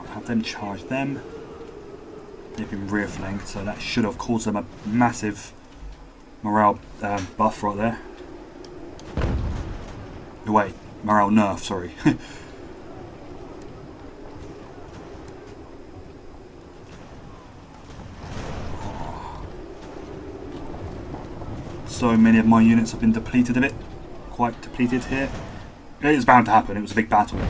Have them charge them. They've been rear flanked, so that should have caused them a massive morale buff right there. Oh, wait, morale nerf, sorry. So many of my units have been depleted a bit. Quite depleted here. It was bound to happen, it was a big battle.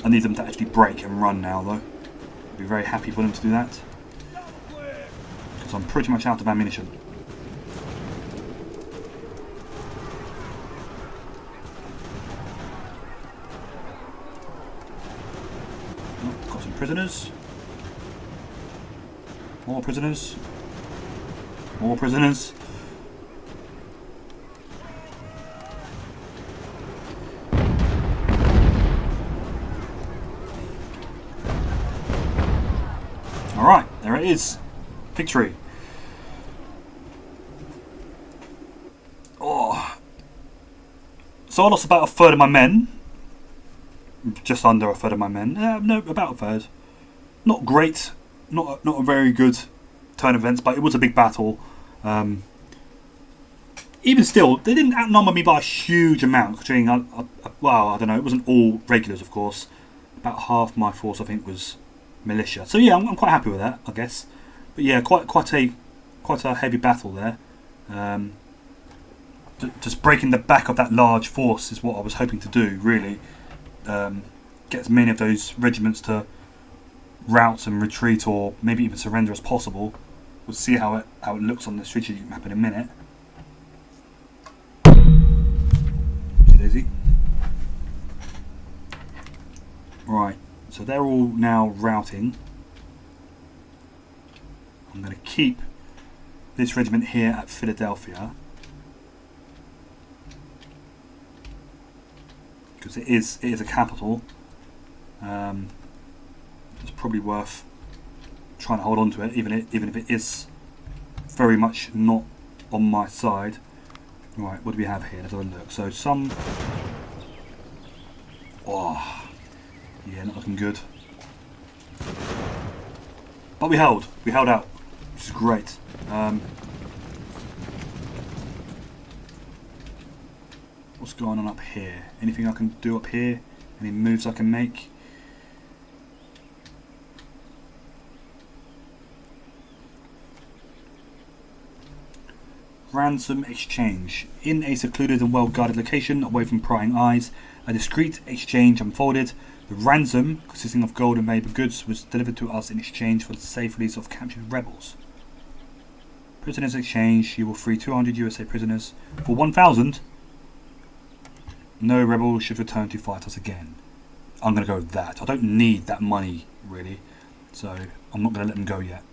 I need them to actually break and run now, though. I'd be very happy for them to do that. Because I'm pretty much out of ammunition. Oh, got some prisoners. More prisoners. More prisoners. Alright, there it is. Victory. Oh. So I lost about a third of my men. Just under a third of my men. No, about a third. Not great. Not a very good turn of events, but it was a big battle. Even still, they didn't outnumber me by a huge amount, considering, well, I don't know, it wasn't all regulars, of course. About half my force, I think, was militia. So yeah, I'm quite happy with that, I guess. But yeah, quite a heavy battle there. Just breaking the back of that large force is what I was hoping to do, really. Get as many of those regiments to rout and retreat, or maybe even surrender as possible. We'll see how it looks on the strategic map in a minute. Daisy. Right, so they're all now routing. I'm going to keep this regiment here at Philadelphia, because it is a capital. It's probably worth trying to hold on to it, even if it is very much not on my side. Right, what do we have here? Let's have a look. So some... Oh, yeah, not looking good. But we held out, which is great. What's going on up here? Anything I can do up here? Any moves I can make? Ransom exchange. In a secluded and well-guarded location, away from prying eyes, a discreet exchange unfolded. The ransom, consisting of gold and valuable goods, was delivered to us in exchange for the safe release of captured rebels. Prisoners exchange. You will free 200 USA prisoners for 1,000. No rebel should return to fight us again. I'm going to go with that. I don't need that money, really, so I'm not going to let them go yet.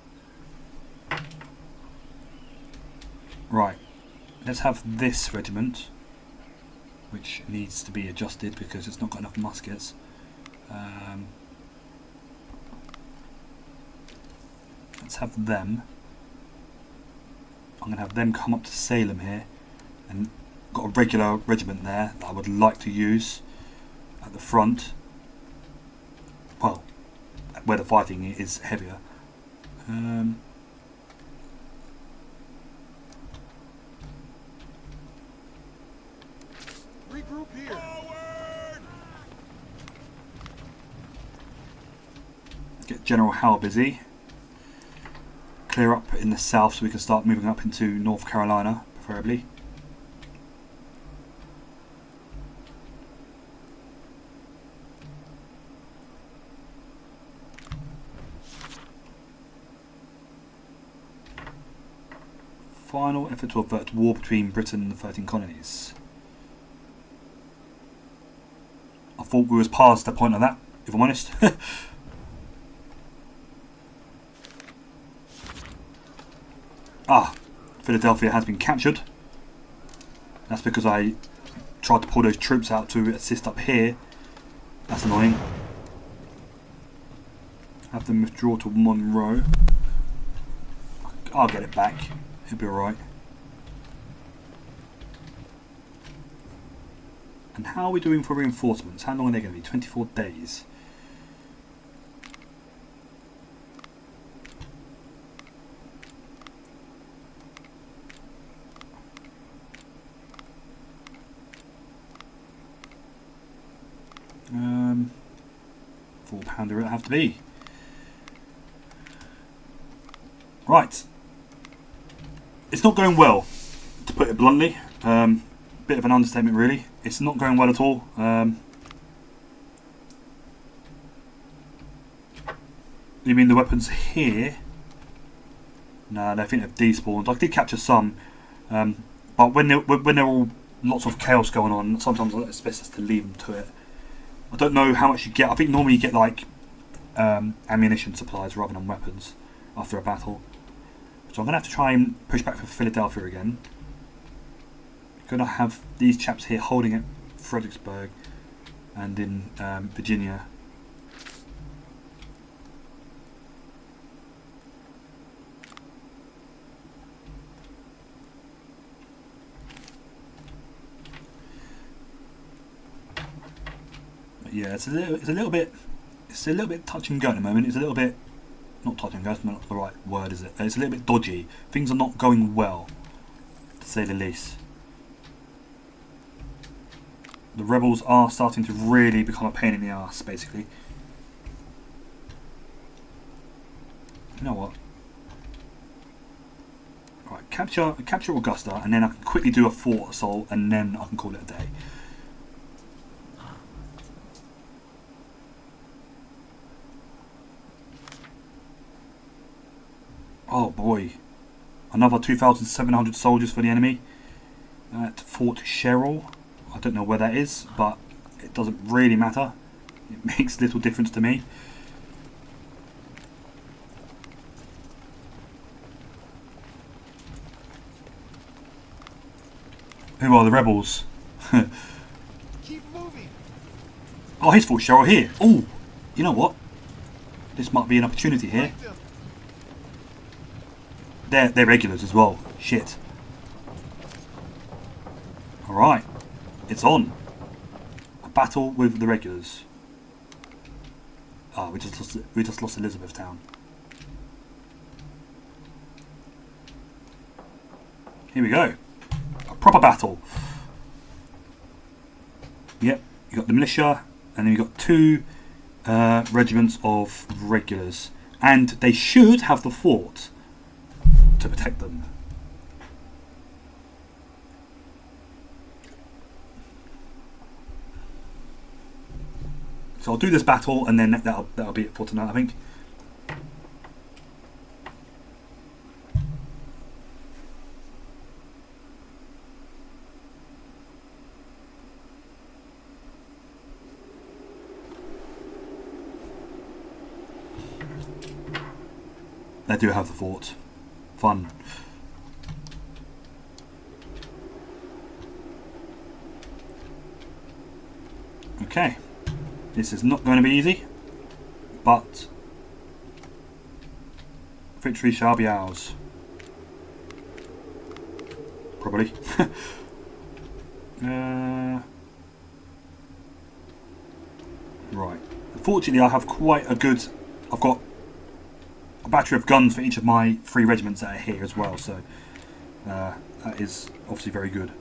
Right, let's have this regiment, which needs to be adjusted because it's not got enough muskets. Let's have them. I'm going to have them come up to Salem here, and got a regular regiment there that I would like to use at the front. Well, where the fighting is heavier. Regroup here. Forward! Get General Howe busy. Clear up in the south so we can start moving up into North Carolina, preferably. Final effort to avert war between Britain and the 13 colonies. I thought we was past the point of that, if I'm honest. Philadelphia has been captured. That's because I tried to pull those troops out to assist up here. That's annoying. Have them withdraw to Monroe. I'll get it back. It'll be alright. And how are we doing for reinforcements? How long are they going to be? 24 days. £4 it'll have to be. Right. It's not going well, to put it bluntly. Bit of an understatement, really. It's not going well at all. You mean the weapons here? No, I think they've despawned. I did capture some, but when there are all lots of chaos going on, sometimes it's best to leave them to it. I don't know how much you get. I think normally you get like ammunition supplies rather than weapons after a battle. So I'm going to have to try and push back for Philadelphia again. Going to have these chaps here holding at Fredericksburg and in Virginia. But yeah, it's a little bit touch and go at the moment. It's a little bit not touch and go. That's not the right word, is it? It's a little bit dodgy. Things are not going well, to say the least. The rebels are starting to really become a pain in the ass, basically. You know what? Right, capture Augusta, and then I can quickly do a fort assault, and then I can call it a day. Oh boy, another 2,700 soldiers for the enemy at Fort Sherrill. I don't know where that is, but it doesn't really matter. It makes little difference to me. Who are the rebels? Keep moving. Oh, here's Fort Sherrill here. Oh, you know what? This might be an opportunity here. They're regulars as well. Shit. Alright. It's on. A battle with the regulars. Ah, we just lost Elizabethtown. Here we go. A proper battle. Yep, you got the militia, and then you got two regiments of regulars, and they should have the fort to protect them. So I'll do this battle, and then that'll be it for tonight, I think. They do have the fort. Fun. Okay. This is not going to be easy, but victory shall be ours. Probably. Right. Fortunately, I have quite a good... I've got a battery of guns for each of my 3 regiments that are here as well, so that is obviously very good.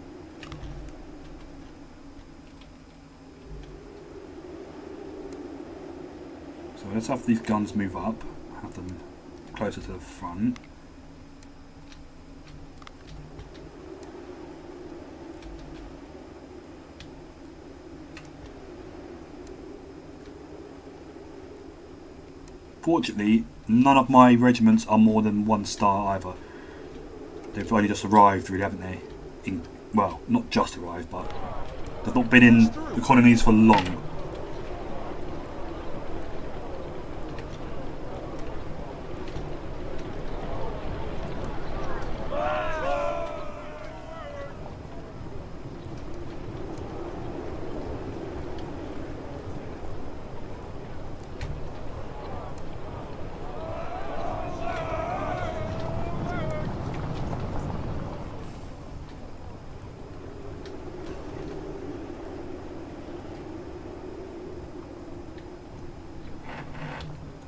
So let's have these guns move up, have them closer to the front. Fortunately, none of my regiments are more than 1 star either. They've only just arrived, really, haven't they? Well, not just arrived, but they've not been in the colonies for long.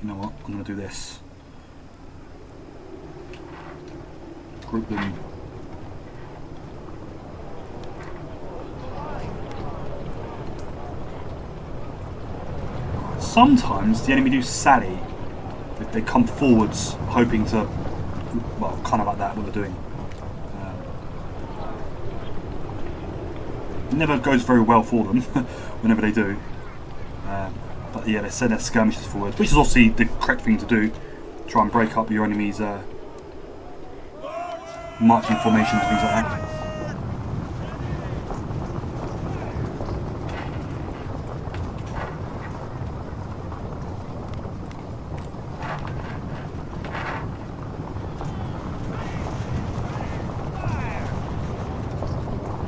You know what? I'm going to do this. Group them. Sometimes the enemy do sally. They come forwards hoping to, well, kind of like that, what they're doing. It never goes very well for them whenever they do. But yeah, they send their skirmishes forward, which is obviously the correct thing to do. Try and break up your enemy's marching formations and things like that.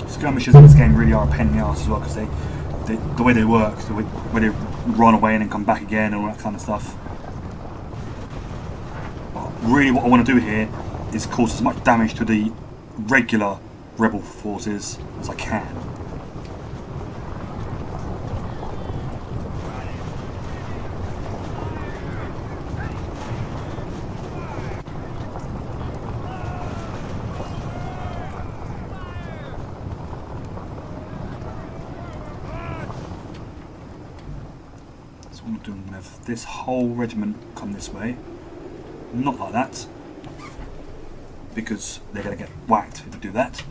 Skirmishes in this game really are a pain in the arse as well, because the way they work, the way they run away and then come back again and all that kind of stuff. But really what I want to do here is cause as much damage to the regular rebel forces as I can. I'm going to have this whole regiment come this way. Not like that, because they're going to get whacked if they do that.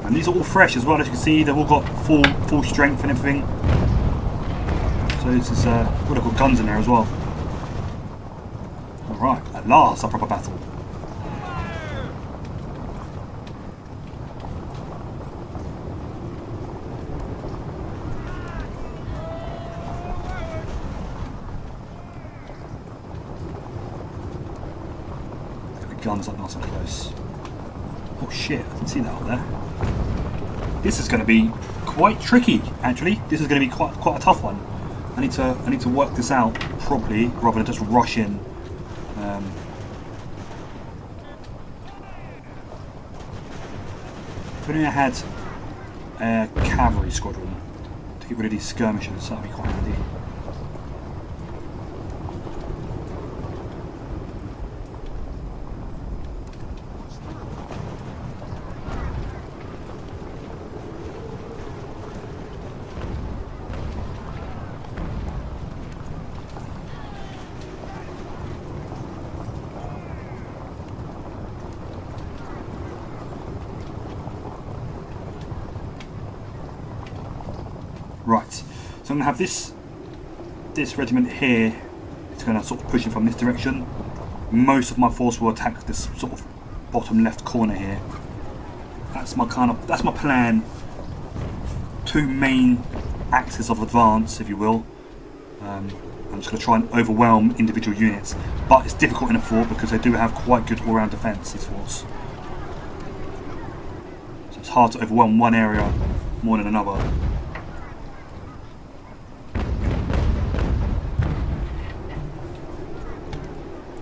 And these are all fresh as well, as you can see. They've all got full strength and everything. So this is what I've got guns in there as well. Alright, at last a proper battle. Guns up nice and close. Oh shit, I didn't see that up there. This is going to be quite tricky, actually. This is going to be quite a tough one. I need to work this out properly rather than just rush in. If only I had a cavalry squadron to get rid of these skirmishers, that would be quite handy. Right, so I'm going to have this regiment here. It's going to sort of push in from this direction. Most of my force will attack this sort of bottom left corner here. That's my plan. 2 main axes of advance, if you will. I'm just going to try and overwhelm individual units, but it's difficult in a fort because they do have quite good all-round defence, these forts. So it's hard to overwhelm one area more than another.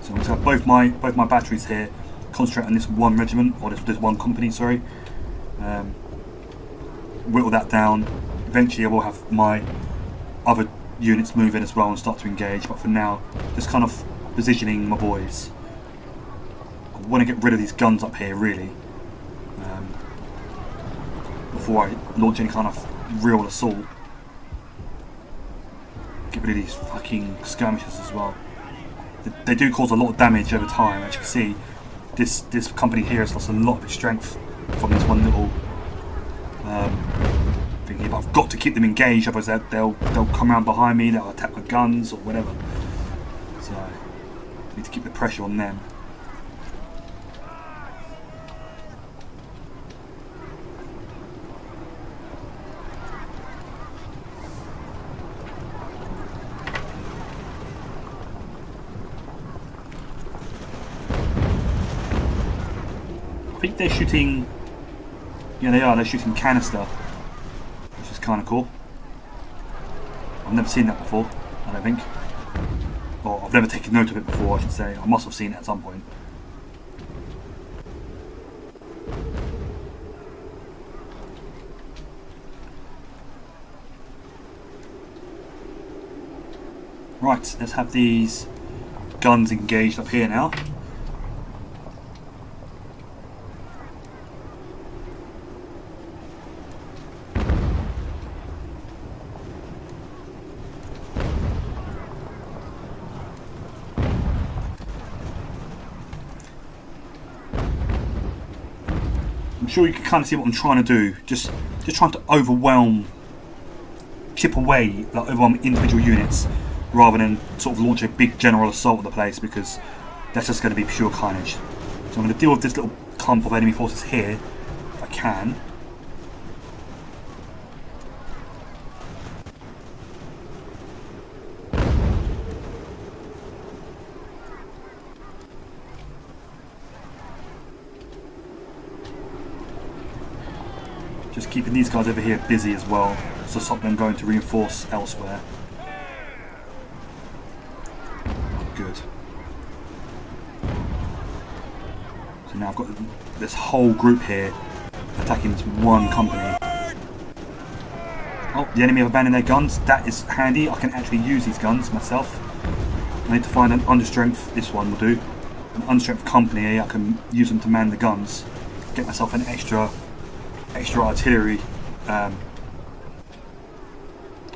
So I'm going to have both my batteries here concentrate on this one regiment, or this one company, sorry. Whittle that down. Eventually I will have my other units move in as well and start to engage, but for now, just kind of positioning my boys. I want to get rid of these guns up here, really, before I launch any kind of real assault. get rid of these fucking skirmishers as well. They do cause a lot of damage over time. As you can see, this company here has lost a lot of its strength from this one little thingy. But I've got to keep them engaged, otherwise they'll come around behind me. They'll attack with guns or whatever. So I need to keep the pressure on them. I think they're shooting. Yeah, they are. They're shooting canister, which is kind of cool. I've never seen that before. I don't think. Or I've never taken note of it before, I should say. I must have seen it at some point. Right, let's have these guns engaged up here now. I'm sure you can kind of see what I'm trying to do. Just trying to chip away, like overwhelm individual units, rather than sort of launch a big general assault on the place, because that's just going to be pure carnage. So I'm going to deal with this little clump of enemy forces here, if I can. Just keeping these guys over here busy as well, so stop them going to reinforce elsewhere. Good. So now I've got this whole group here attacking this one company. Oh, the enemy have abandoned their guns. That is handy. I can actually use these guns myself. I need to find an understrength. This one will do. An understrength company. I can use them to man the guns. Get myself an extra artillery, what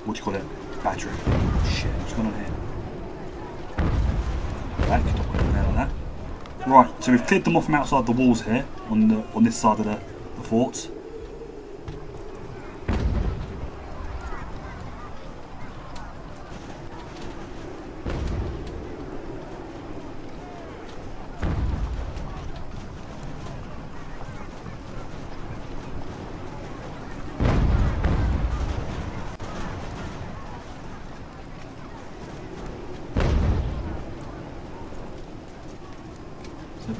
do you call it? Battery. Shit, what's going on here? Back, don't want to go there like that. Right, so we've cleared them off from outside the walls here, on this side of the fort. A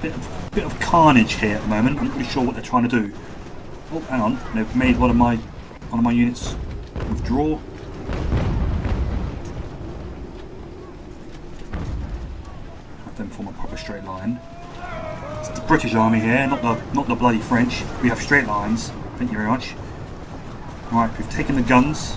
bit of carnage here at the moment. I'm not really sure what they're trying to do. Oh, hang on. They've made one of my units withdraw. Have them form a proper straight line. It's the British army here, not the bloody French. We have straight lines. Thank you very much. Right, we've taken the guns.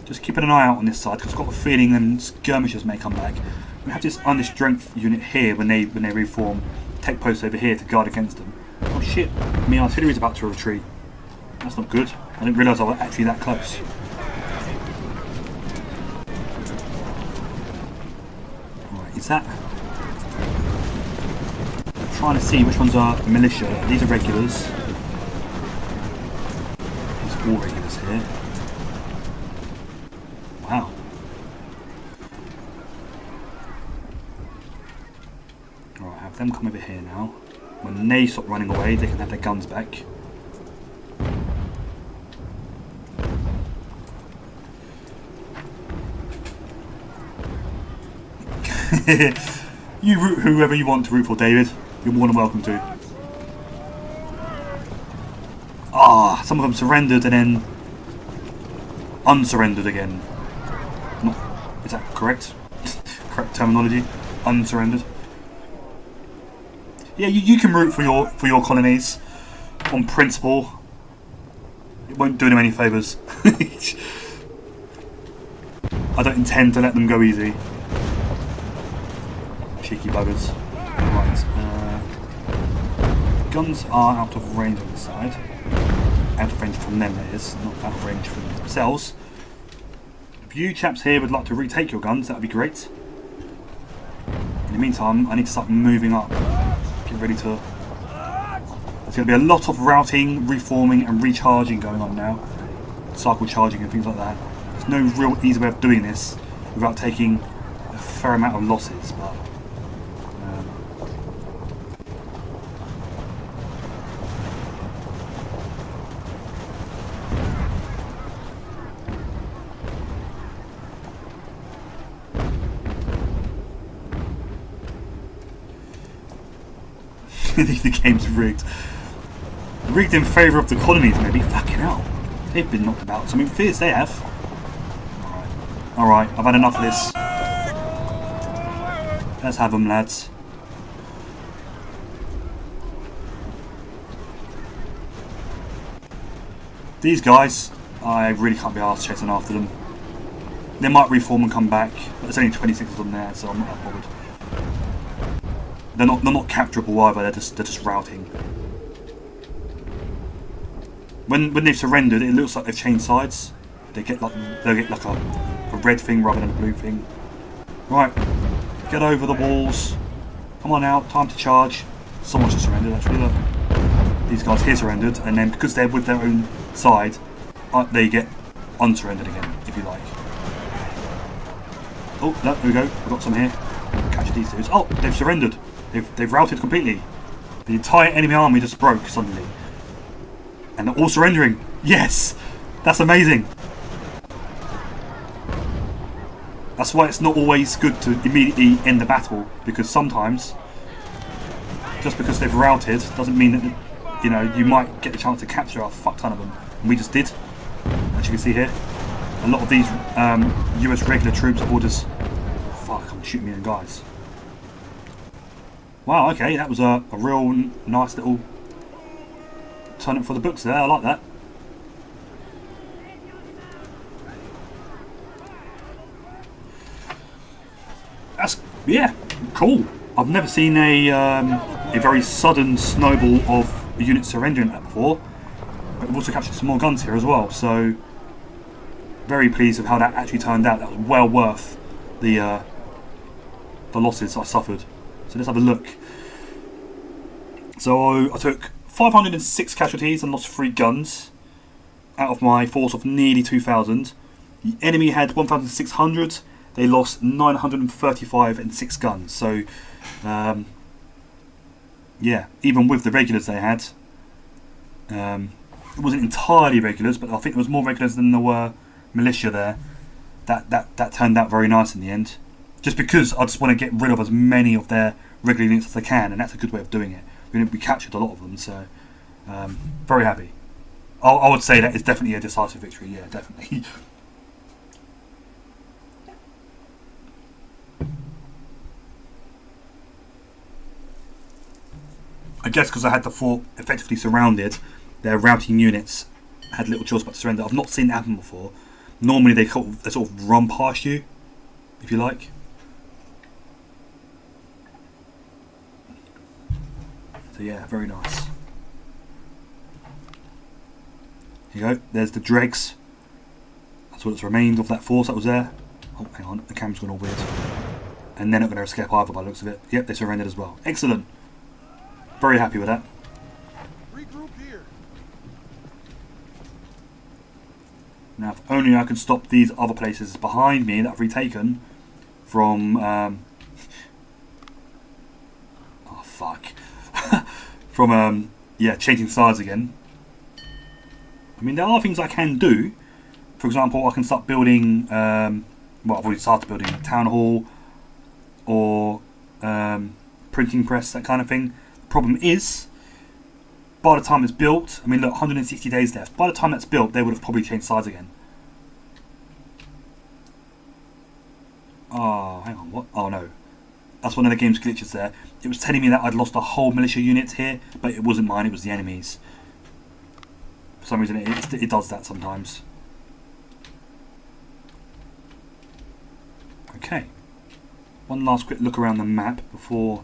Just keeping an eye out on this side, because I've got a feeling them skirmishers may come back. We have this understrength unit here when they reform, take posts over here to guard against them. Oh shit, my artillery's about to retreat. That's not good. I didn't realise I was actually that close. Right, is that... I'm trying to see which ones are militia. These are regulars. These are all regulars here. Wow. Alright, have them come over here now. When they stop running away, they can have their guns back. You root whoever you want to root for, David. You're more than welcome to. Ah, some of them surrendered and then unsurrendered again. Is that correct? Correct terminology? Unsurrendered. Yeah, you can root for your colonies on principle. It won't do them any favours. I don't intend to let them go easy. Cheeky buggers. Right. Guns are out of range on this side. Out of range from them, that is. Not out of range from themselves. If you chaps here would like to retake your guns, that would be great. In the meantime, I need to start moving up. Get ready to... There's going to be a lot of routing, reforming and recharging going on now. Cycle charging and things like that. There's no real easy way of doing this without taking a fair amount of losses, but... the game's rigged. Rigged in favour of the colonies, maybe. Fucking hell. They've been knocked about. Something fierce they have. Alright, I've had enough of this. Let's have them, lads. These guys, I really can't be arsed chasing after them. They might reform and come back, but there's only 26 of them there, so I'm not that bothered. They're not capturable either. They're just routing. When they've surrendered, it looks like they've changed sides. They'll get like a red thing rather than a blue thing. Right, get over the walls. Come on out. Time to charge. Someone just surrendered. Actually, look. These guys here surrendered, and then because they're with their own side, they get unsurrendered again, if you like. Oh, no, here we go. We've got some here. Catch these dudes. Oh, they've surrendered. They've routed completely. The entire enemy army just broke suddenly. And they're all surrendering. Yes! That's amazing. That's why it's not always good to immediately end the battle, because sometimes, just because they've routed, doesn't mean that, you know, you might get the chance to capture a fuck ton of them. And we just did. As you can see here. A lot of these US regular troops are all just... Fuck, I'm shooting me in guys. Wow, okay, that was a real nice little turn up for the books there. I like that. That's, yeah, cool. I've never seen a very sudden snowball of units surrendering like that before. But we've also captured some more guns here as well, so very pleased with how that actually turned out. That was well worth the losses I suffered. So let's have a look. So I took 506 casualties and lost 3 guns out of my force of nearly 2,000. The enemy had 1,600. They lost 935 and 6 guns. So yeah, even with the regulars they had, it wasn't entirely regulars, but I think there was more regulars than there were militia there. That turned out very nice in the end. Just because I just want to get rid of as many of their regular units as I can, and that's a good way of doing it. We captured a lot of them, so very happy. I would say that it's definitely a decisive victory. Yeah, definitely. I guess because I had the fort effectively surrounded, their routing units had little choice but to surrender. I've not seen that happen before. Normally they sort of run past you, if you like. So yeah, very nice. Here you go, there's the dregs. That's what's remained of that force that was there. Oh, hang on, the camera's gone all weird. And they're not going to escape either by the looks of it. Yep, they surrendered as well. Excellent. Very happy with that. Regroup here. Now, if only I can stop these other places behind me that I've retaken from... oh, fuck. From, yeah, changing sides again. I mean, there are things I can do. For example, I can start building... well, I've already started building a town hall or printing press, that kind of thing. The problem is, by the time it's built, I mean, look, 160 days left. By the time that's built, they would have probably changed sides again. Oh, hang on, what? Oh, no. That's one of the game's glitches there. It was telling me that I'd lost a whole militia unit here, but it wasn't mine, it was the enemy's. For some reason, it does that sometimes. Okay. One last quick look around the map before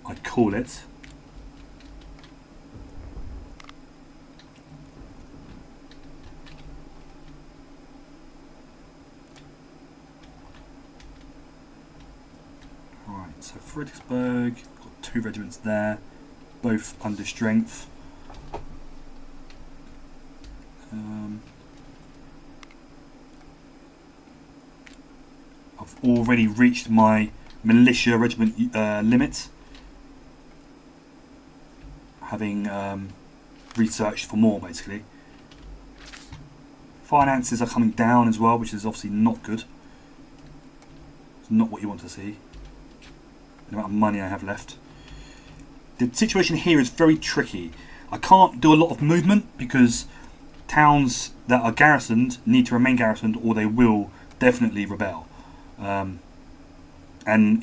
I call it. Alright, so Fredericksburg, got 2 regiments there, both under strength. I've already reached my militia regiment limit, having researched for more basically. Finances are coming down as well, which is obviously not good. It's not what you want to see. The amount of money I have left. The situation here is very tricky. I can't do a lot of movement because towns that are garrisoned need to remain garrisoned or they will definitely rebel. And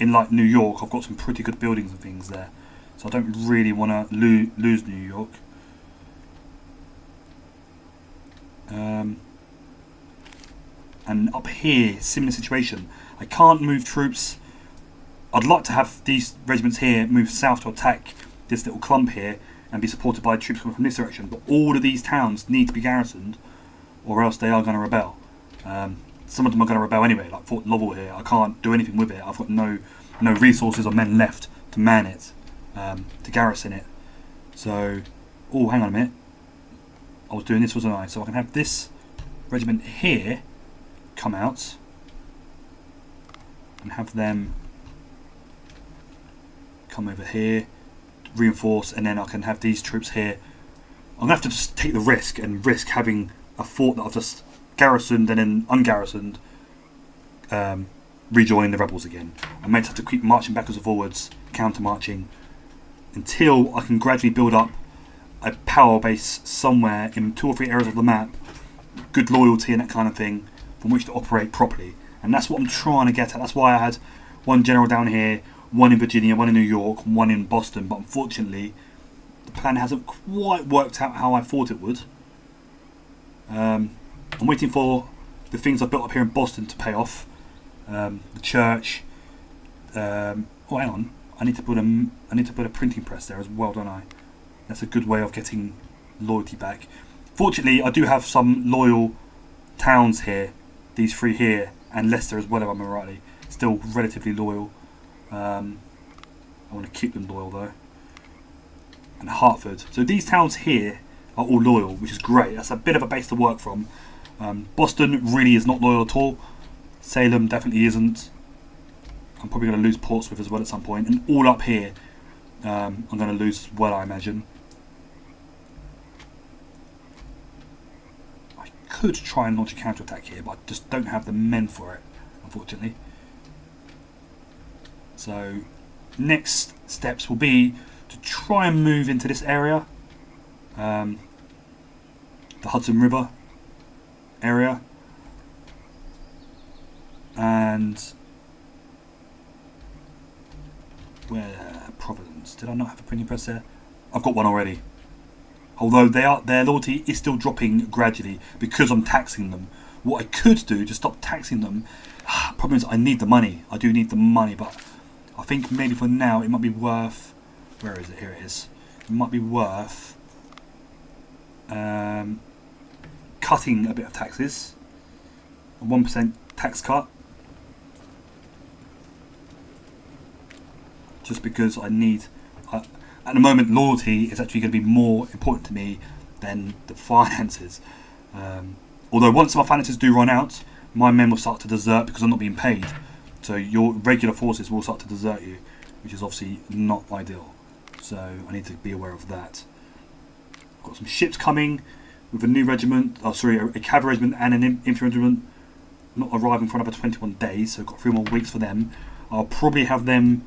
in like New York, I've got some pretty good buildings and things there, so I don't really want to lose New York. And up here, similar situation. I can't move troops. I'd like to have these regiments here move south to attack this little clump here and be supported by troops coming from this direction, but all of these towns need to be garrisoned or else they are going to rebel. Some of them are going to rebel anyway, like Fort Lovell here. I can't do anything with it. I've got no resources or men left to man it, to garrison it. So, oh, hang on a minute. I was doing this, wasn't I? So I can have this regiment here come out and have them come over here, reinforce, and then I can have these troops here. I'm going to have to just take the risk and risk having a fort that I've just garrisoned and then ungarrisoned, rejoin the rebels again. I might have to keep marching backwards and forwards, counter marching, until I can gradually build up a power base somewhere in 2 or 3 areas of the map, good loyalty and that kind of thing, from which to operate properly. And that's what I'm trying to get at. That's why I had 1 general down here, 1 in Virginia, 1 in New York, 1 in Boston, but unfortunately the plan hasn't quite worked out how I thought it would. I'm waiting for the things I built up here in Boston to pay off. The church. Oh, hang on. I need to put a printing press there as well, don't I? That's a good way of getting loyalty back. Fortunately, I do have some loyal towns here. These 3 here, and Leicester as well, if I remember rightly. Still relatively loyal. I want to keep them loyal though. And Hartford. So these towns here are all loyal, which is great. That's a bit of a base to work from. Boston really is not loyal at all. Salem definitely isn't. I'm probably going to lose Portsmouth as well at some point. And all up here, I'm going to lose as well, I imagine. I could try and launch a counter-attack here, but I just don't have the men for it, unfortunately. So, next steps will be to try and move into this area. The Hudson River area. And where Providence? Did I not have a printing press there? I've got one already. Although their loyalty is still dropping gradually because I'm taxing them. What I could do to stop taxing them, problem is I need the money. I do need the money, but I think maybe for now it might be worth. Where is it? Here it is. It might be worth cutting a bit of taxes. A 1% tax cut. Just because I need. At the moment, loyalty is actually going to be more important to me than the finances. Although once my finances do run out, my men will start to desert because I'm not being paid. So your regular forces will start to desert you, which is obviously not ideal. So I need to be aware of that. I've got some ships coming with a new regiment. Oh, sorry, a cavalry regiment and an infantry regiment. Not arriving for another 21 days, so I've got 3 more weeks for them. I'll probably have them.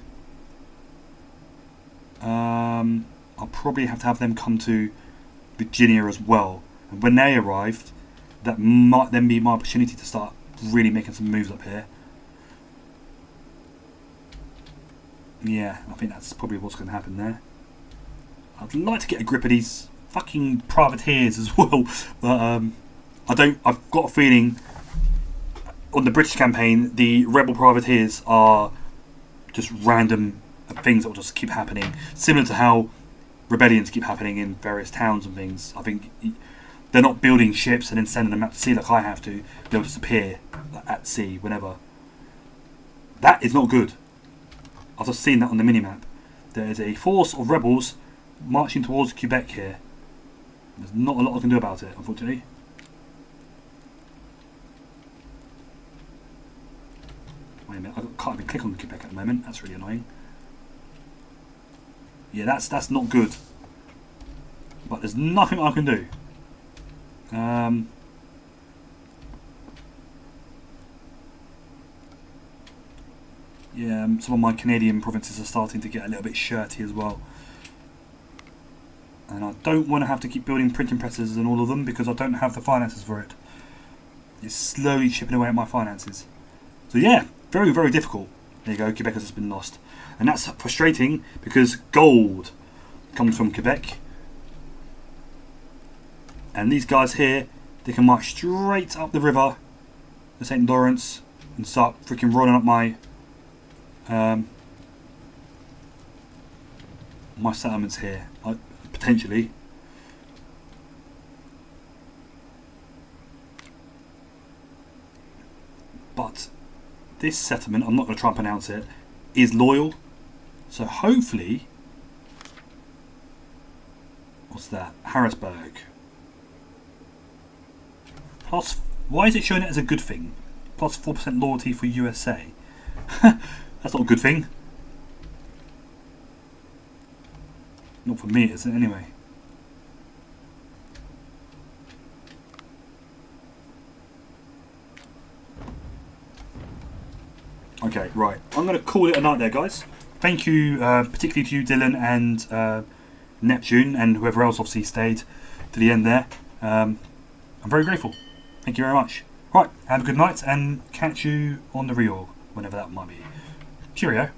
I'll probably have to have them come to Virginia as well. And when they arrived, that might then be my opportunity to start really making some moves up here. Yeah, I think that's probably what's going to happen there. I'd like to get a grip of these fucking privateers as well, but I don't. I've got a feeling on the British campaign, the rebel privateers are just random things that will just keep happening, similar to how rebellions keep happening in various towns and things. I think they're not building ships and then sending them out to sea like I have to. They'll just appear at sea whenever. That is not good. I've just seen that on the minimap. There is a force of rebels marching towards Quebec here. There's not a lot I can do about it, unfortunately. Wait a minute, I can't even click on Quebec at the moment. That's really annoying. Yeah, that's not good. But there's nothing I can do. Yeah, some of my Canadian provinces are starting to get a little bit shirty as well. And I don't want to have to keep building printing presses and all of them because I don't have the finances for it. It's slowly chipping away at my finances. So yeah, very, very difficult. There you go, Quebec has just been lost. And that's frustrating because gold comes from Quebec. And these guys here, they can march straight up the river, the St. Lawrence, and start freaking rolling up my my settlements here, potentially. But this settlement, I'm not going to try and pronounce it, is loyal. So hopefully, what's that? Harrisburg. Plus, why is it showing it as a good thing? Plus 4% loyalty for USA. That's not a good thing. Not for me, is it anyway? Okay, right. I'm going to call it a night there, guys. Thank you, particularly to you, Dylan, and Neptune, and whoever else obviously stayed to the end there. I'm very grateful. Thank you very much. Right, have a good night, and catch you on the reorg, whenever that might be. Cheerio.